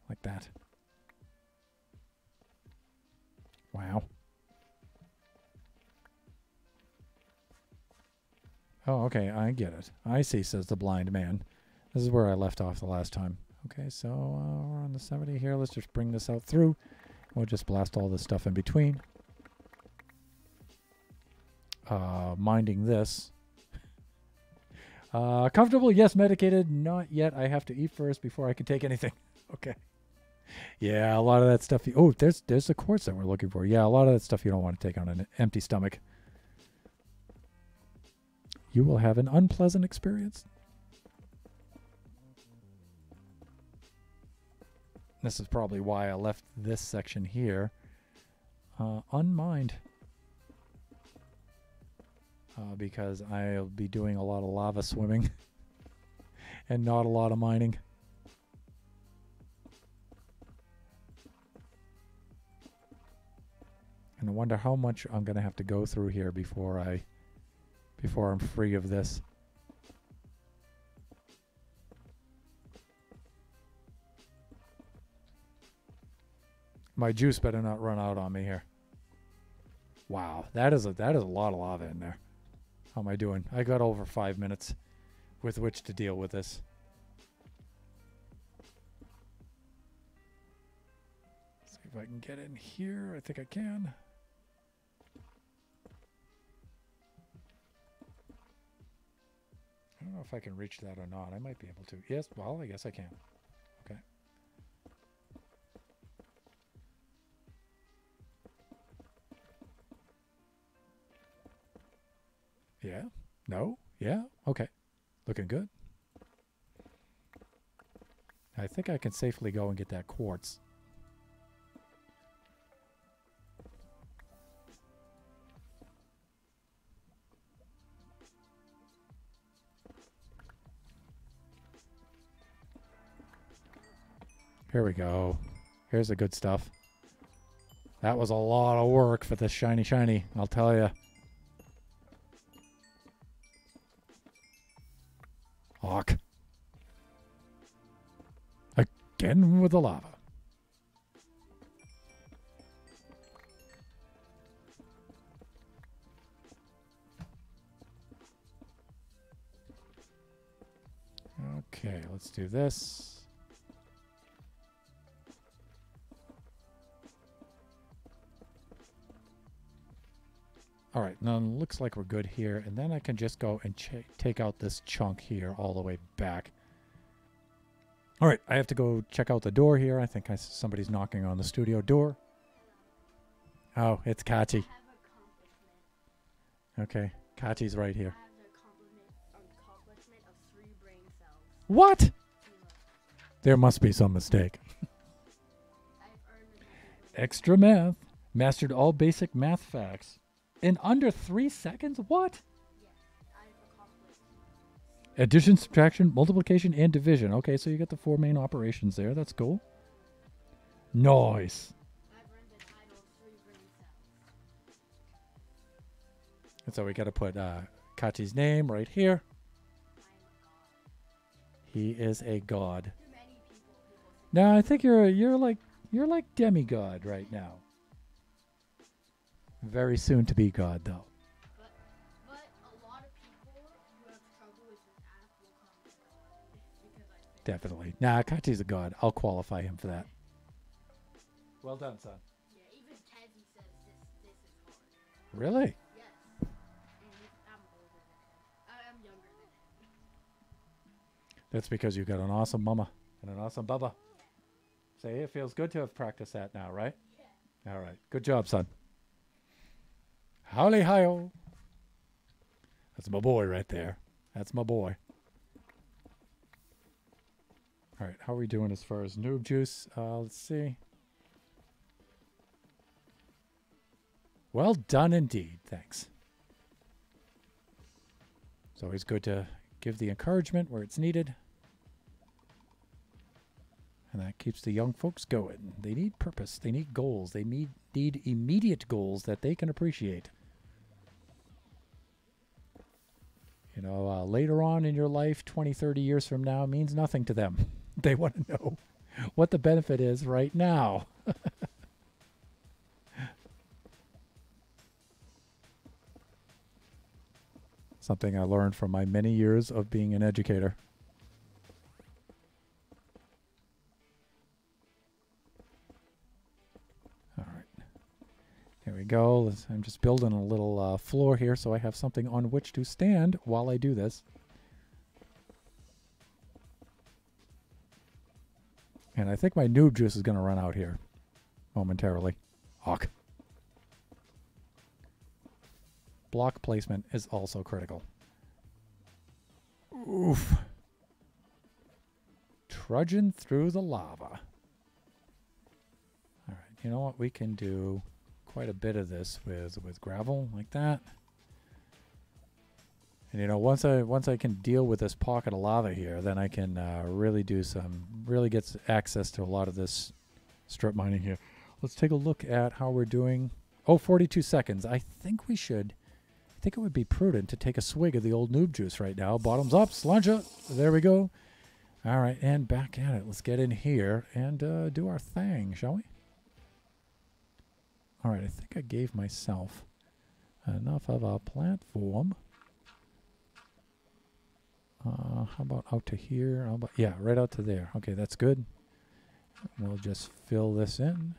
like that. Wow. Oh, okay. I get it. I see, says the blind man. This is where I left off the last time. Okay, so we're on the 70 here. Let's just bring this out through. We'll just blast all this stuff in between. Minding this. Comfortable? Yes. Medicated? Not yet. I have to eat first before I can take anything. Okay. Yeah, a lot of that stuff. Oh, there's the quartz that we're looking for. Yeah, a lot of that stuff you don't want to take on an empty stomach. You will have an unpleasant experience. This is probably why I left this section here unmined. Because I'll be doing a lot of lava swimming and not a lot of mining. And I wonder how much I'm going to have to go through here before I'm free of this. My juice better not run out on me here. Wow, that is a lot of lava in there. How am I doing? I got over 5 minutes with which to deal with this. See if I can get in here. I think I can. I don't know if I can reach that or not. I might be able to. Yes, well, I guess I can. Okay. Yeah. No. Yeah. Okay. Looking good. I think I can safely go and get that quartz. Here we go. Here's the good stuff. That was a lot of work for this shiny, I'll tell you. Hawk. Again with the lava. Okay, let's do this. All right, now it looks like we're good here. And then I can just go and take out this chunk here all the way back. All right, I have to go check out the door here. I think somebody's knocking on the studio door. Oh, it's Kachi. Okay, Kachi's right here. What? There must be some mistake. Extra math. Mastered all basic math facts. In under 3 seconds? What? Addition, subtraction, multiplication, and division. Okay, so you got the 4 main operations there. That's cool. Nice. And so we got to put Kachi's name right here. He is a god. No, I think you're like demigod right now. Very soon to be God, though. But a lot of people who have trouble with this app will call me God. Definitely. Nah, Kachi's a god. I'll qualify him for that. Well done, son. Yeah, even Kezi says this is hard. Really? Yes. And I'm older than him. I'm younger than him. That's because you got an awesome mama and an awesome baba. Say, it feels good to have practiced that now, right? Yeah. All right. Good job, son. Howley hi-oh. That's my boy right there. That's my boy. All right, how are we doing as far as noob juice? Let's see. Well done indeed. Thanks. It's always good to give the encouragement where it's needed. And that keeps the young folks going. They need purpose. They need goals. They need immediate goals that they can appreciate. You know, later on in your life, 20, 30 years from now, means nothing to them. They want to know what the benefit is right now. Something I learned from my many years of being an educator. All right. There we go. I'm just building a little floor here so I have something on which to stand while I do this. And I think my noob juice is going to run out here momentarily. Hawk. Block placement is also critical. Oof. Trudging through the lava. All right, you know what? We can do quite a bit of this with gravel like that. And you know, once I can deal with this pocket of lava here, then I can really get access to a lot of this strip mining here. Let's take a look at how we're doing. Oh, 42 seconds. I think it would be prudent to take a swig of the old noob juice right now. Bottoms up, slancha. There we go. All right, and back at it. Let's get in here and do our thing, shall we? All right, I think I gave myself enough of a platform. How about out to here? How about, yeah, right out to there. Okay, that's good. We'll just fill this in.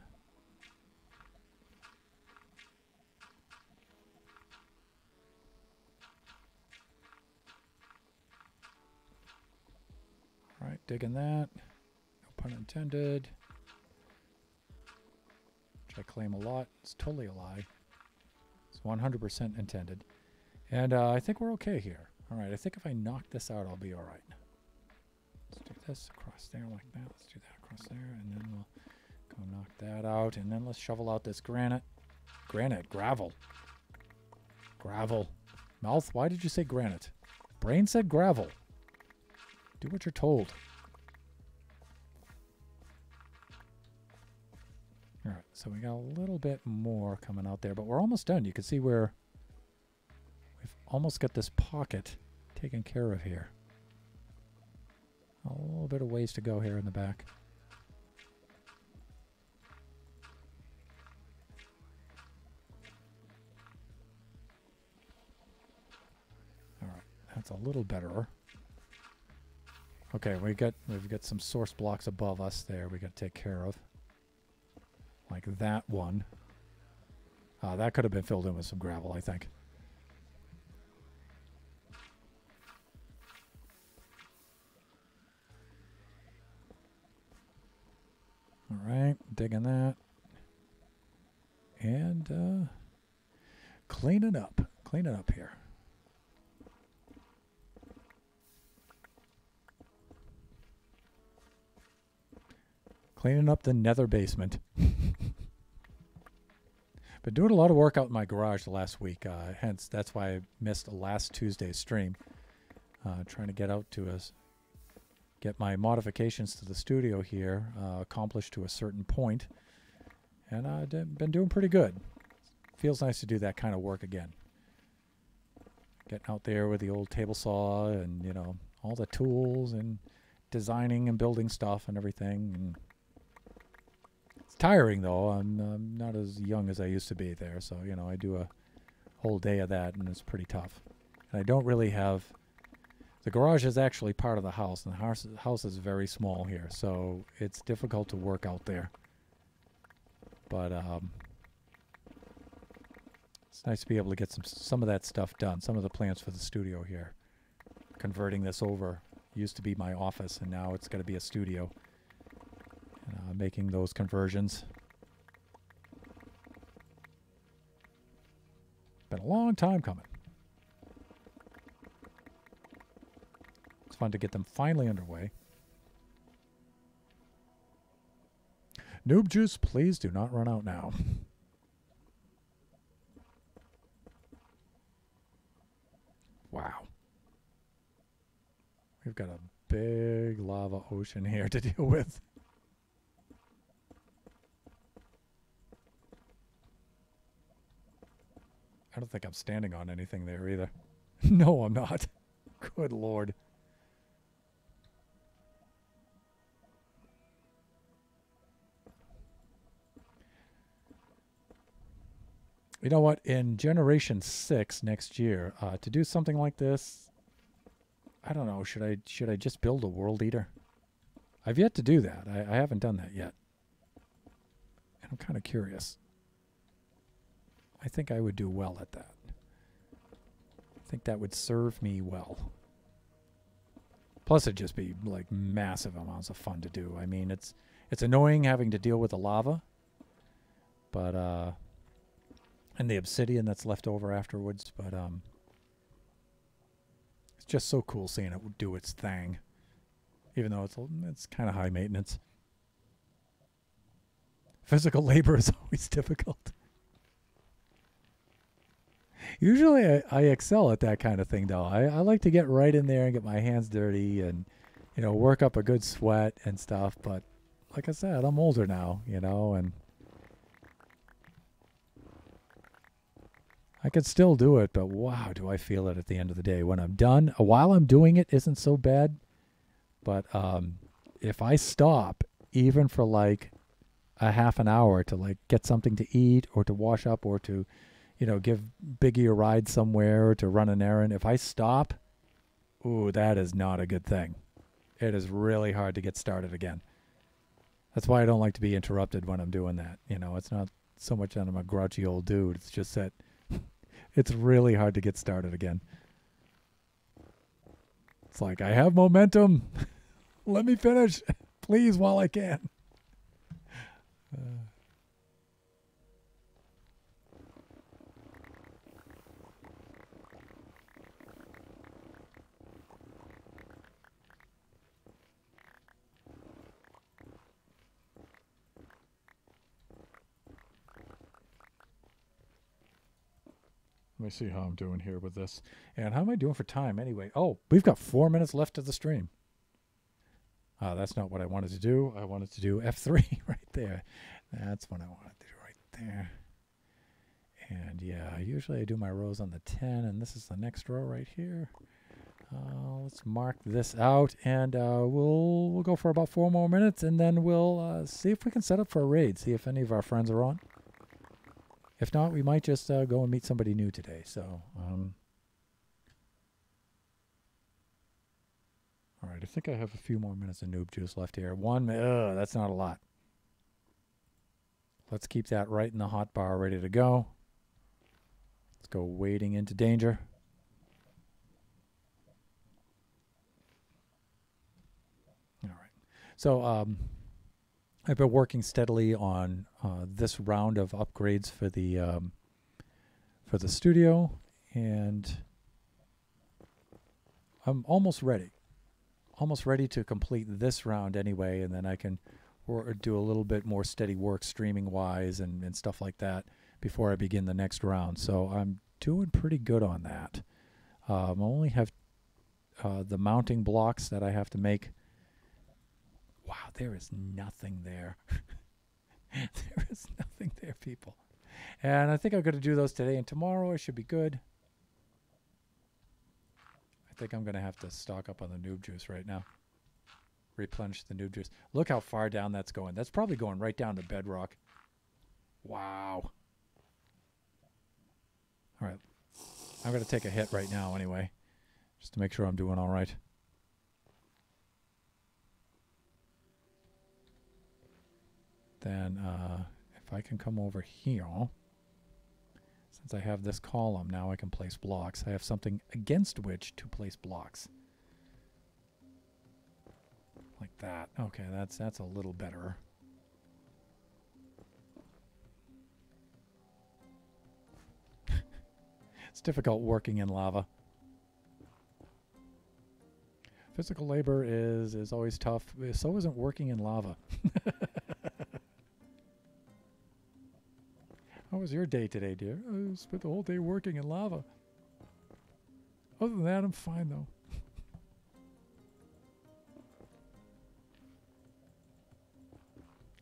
All right, digging that. No pun intended. Which I claim a lot. It's totally a lie. It's 100% intended. And I think we're okay here. All right, I think if I knock this out, I'll be all right. Let's do this across there like that. Let's do that across there, and then we'll go knock that out. And then let's shovel out this granite. Gravel. Gravel. Mouth, why did you say granite? Brain said gravel. Do what you're told. All right, so we got a little bit more coming out there, but we're almost done. You can see where we've almost got this pocket taken care of here. A little bit of ways to go here in the back. All right, that's a little better. Okay, we've got some source blocks above us there we got to take care of. Like that one. That could have been filled in with some gravel, I think. All right, digging that. And clean it up. Clean it up here. Cleaning up the nether basement. Been doing a lot of work out in my garage the last week. Hence, that's why I missed last Tuesday's stream. Trying to get out to us. Get my modifications to the studio here accomplished to a certain point. And I've been doing pretty good. Feels nice to do that kind of work again. Getting out there with the old table saw and, you know, all the tools and designing and building stuff and everything. And it's tiring, though. I'm not as young as I used to be there. So, you know, I do a whole day of that, and it's pretty tough. And I don't really have... The garage is actually part of the house, and the house is very small here. So it's difficult to work out there. But it's nice to be able to get some of that stuff done. Some of the plans for the studio here. Converting this over. Used to be my office, and now it's got to be a studio. Making those conversions. Been a long time coming. It's fun to get them finally underway. Noob juice, please do not run out now. Wow. We've got a big lava ocean here to deal with. I don't think I'm standing on anything there either. No, I'm not. Good Lord. You know what? In Generation 6 next year, to do something like this, I don't know. Should I just build a world eater? I've yet to do that. I haven't done that yet. And I'm kind of curious. I think I would do well at that. I think that would serve me well. Plus, it'd just be like massive amounts of fun to do. I mean, it's annoying having to deal with the lava, but and the obsidian that's left over afterwards. But it's just so cool seeing it do its thing, even though it's kind of high maintenance. Physical labor is always difficult. Usually I excel at that kind of thing, though. I like to get right in there and get my hands dirty and, you know, work up a good sweat and stuff. But like I said, I'm older now, you know, and I could still do it. But wow, do I feel it at the end of the day. When I'm done, while I'm doing it isn't so bad. But if I stop, even for like a half an hour to like get something to eat or to wash up or to, give Biggie a ride somewhere or to run an errand. If I stop, ooh, that is not a good thing. It is really hard to get started again. That's why I don't like to be interrupted when I'm doing that. It's not so much that I'm a grouchy old dude. It's just that it's really hard to get started again. It's like, I have momentum. Let me finish, please, while I can. Let me see how I'm doing here with this. And how am I doing for time anyway? Oh, we've got 4 minutes left of the stream. That's not what I wanted to do. I wanted to do F3 right there. That's what I wanted to do right there. And yeah, usually I do my rows on the 10, and this is the next row right here. Let's mark this out, and we'll go for about 4 more minutes, and then we'll see if we can set up for a raid, see if any of our friends are on. If not, we might just go and meet somebody new today. So, all right, I think I have a few more minutes of noob juice left here. That's not a lot. Let's keep that right in the hot bar, ready to go. Let's go wading into danger. All right. So, I've been working steadily on this round of upgrades for the studio, and I'm almost ready. Almost ready to complete this round anyway, and then I can do a little bit more steady work streaming-wise and stuff like that before I begin the next round. So I'm doing pretty good on that. I only have the mounting blocks that I have to make. Wow, there is nothing there. There is nothing there, people. And I think I'm going to do those today, and tomorrow I should be good. I think I'm going to have to stock up on the noob juice right now. Replenish the noob juice. Look how far down that's going. That's probably going right down to bedrock. Wow. All right. I'm going to take a hit right now anyway, just to make sure I'm doing all right. Then if I can come over here, since I have this column, now I can place blocks. I have something against which to place blocks. Like that. Okay, that's a little better. It's difficult working in lava. Physical labor is always tough. So isn't working in lava. How was your day today, dear? I spent the whole day working in lava. Other than that, I'm fine, though.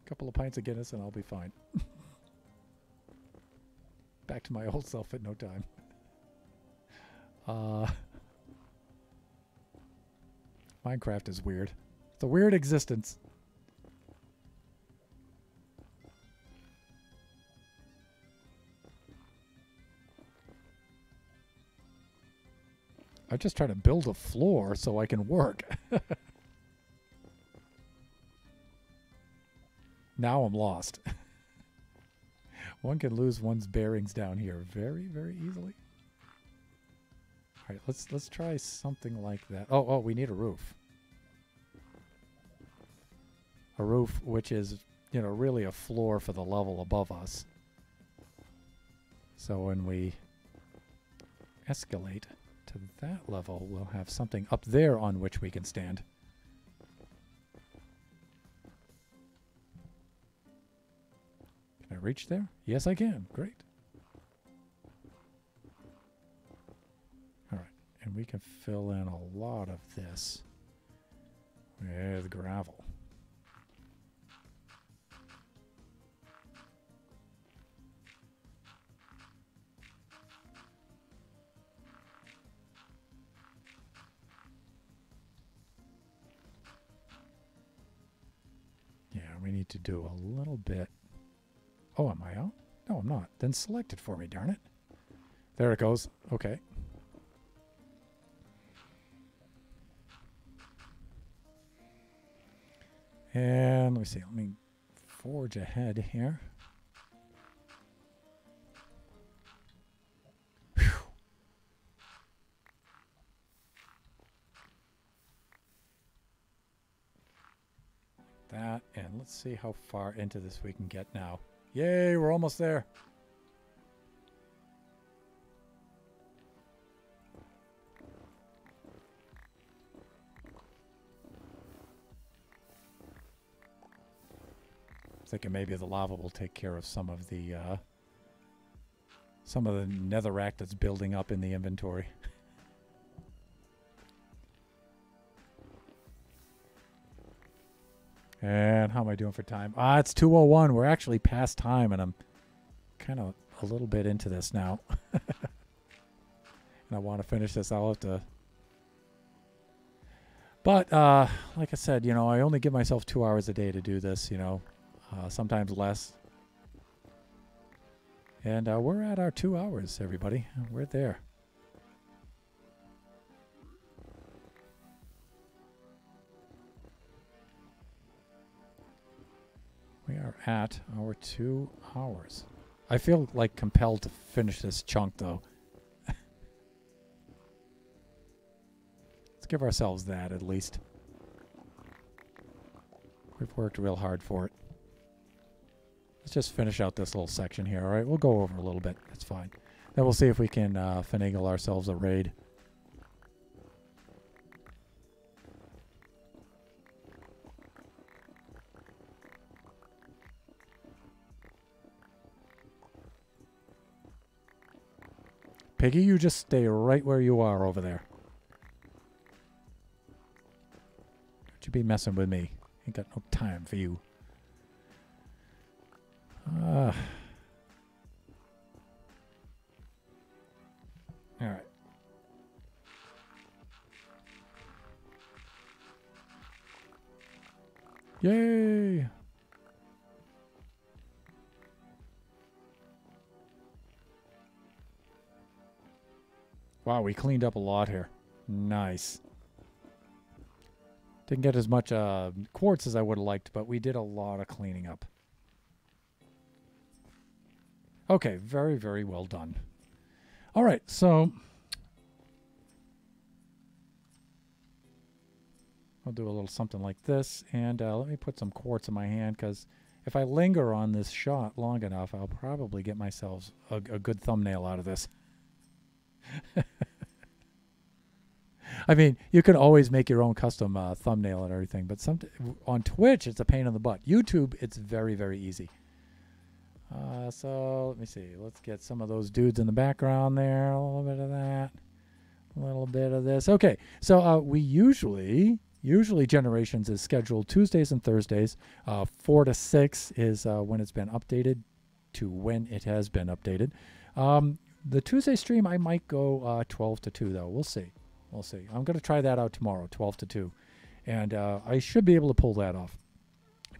A couple of pints of Guinness and I'll be fine. Back to my old self in no time. Minecraft is weird. It's a weird existence. I just try to build a floor so I can work. Now I'm lost. One can lose one's bearings down here very, very easily. All right, let's try something like that. Oh, we need a roof. A roof which is, really a floor for the level above us. So when we escalate to that level, we'll have something up there on which we can stand. Can I reach there? Yes, I can. Great. All right, and we can fill in a lot of this with gravel. we need to do a little bit. Oh, am I out? No, I'm not. Then select it for me, darn it. There it goes. Okay. And let me see. Let me forge ahead here. Whew. That, and let's see how far into this we can get now. Yay, we're almost there. Thinking maybe the lava will take care of some of the netherrack that's building up in the inventory. And how am I doing for time? It's 2:01. We're actually past time, and I'm kind of a little bit into this now. And I want to finish this. I'll have to. But like I said, you know, I only give myself 2 hours a day to do this, you know. Sometimes less. And we're at our 2 hours, everybody. We're there. We are at our 2 hours. I feel like compelled to finish this chunk, though. Let's give ourselves that, at least. We've worked real hard for it. Let's just finish out this little section here, all right? We'll go over a little bit. That's fine. Then we'll see if we can finagle ourselves a raid. Piggy, you just stay right where you are over there. Don't you be messing with me. Ain't got no time for you. All right. Yay! Wow, we cleaned up a lot here. Nice. Didn't get as much quartz as I would have liked, but we did a lot of cleaning up. Okay, very, very well done. All right, so I'll do a little something like this, and let me put some quartz in my hand, because if I linger on this shot long enough, I'll probably get myself a good thumbnail out of this. I mean, you can always make your own custom thumbnail and everything, but on Twitch, it's a pain in the butt. YouTube, it's very, very easy. So let me see. Let's get some of those dudes in the background there. A little bit of that. A little bit of this. Okay, so we usually Generations is scheduled Tuesdays and Thursdays. 4 to 6 is when it's been updated to when it has been updated. The Tuesday stream, I might go 12 to 2, though. We'll see. We'll see. I'm going to try that out tomorrow, 12 to 2. And I should be able to pull that off.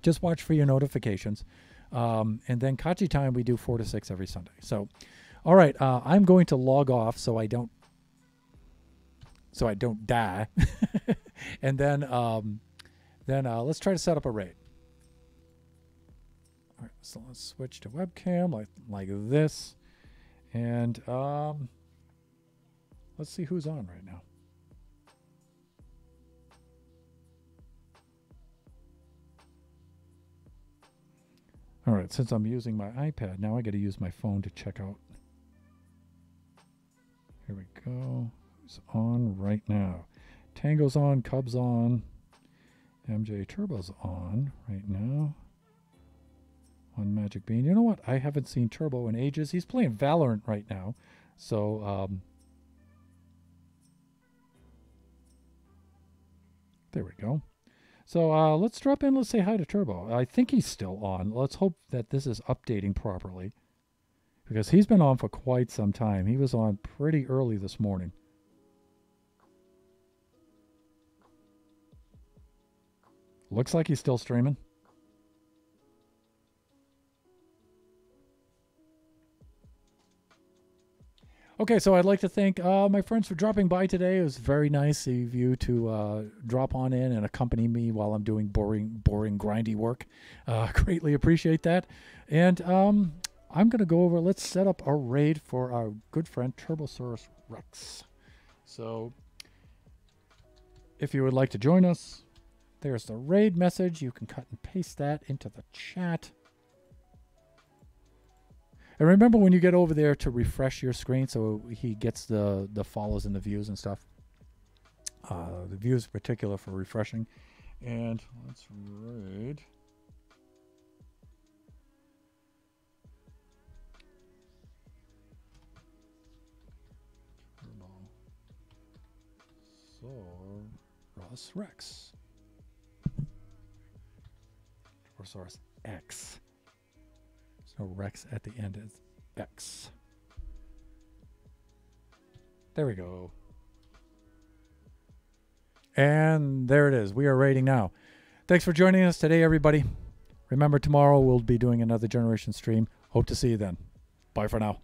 Just watch for your notifications. And then Kachi time, we do 4 to 6 every Sunday. So, all right, I'm going to log off so I don't die. And then let's try to set up a raid. All right, so let's switch to webcam like this. And let's see who's on right now. All right, since I'm using my iPad, now I got to use my phone to check out. Here we go. Who's on right now? Tango's on, Cub's on, MJ Turbo's on right now. On Magic Bean. You know what? I haven't seen Turbo in ages. He's playing Valorant right now. So, there we go. So let's drop in. Let's say hi to Turbo. I think he's still on. Let's hope that this is updating properly, because he's been on for quite some time. He was on pretty early this morning. Looks like he's still streaming. Okay, so I'd like to thank my friends for dropping by today. It was very nice of you to drop on in and accompany me while I'm doing boring, grindy work. Greatly appreciate that. And I'm going to go over, let's set up a raid for our good friend Turbosaurus Rex. So if you would like to join us, there's the raid message. You can cut and paste that into the chat. And remember when you get over there to refresh your screen so he gets the follows and the views and stuff. The views in particular for refreshing. And let's raid. Turbosaurus Rex. Turbosaurus X. No Rex at the end, is X. There we go. And there it is. We are raiding now. Thanks for joining us today, everybody. Remember, tomorrow we'll be doing another Generation stream. Hope to see you then. Bye for now.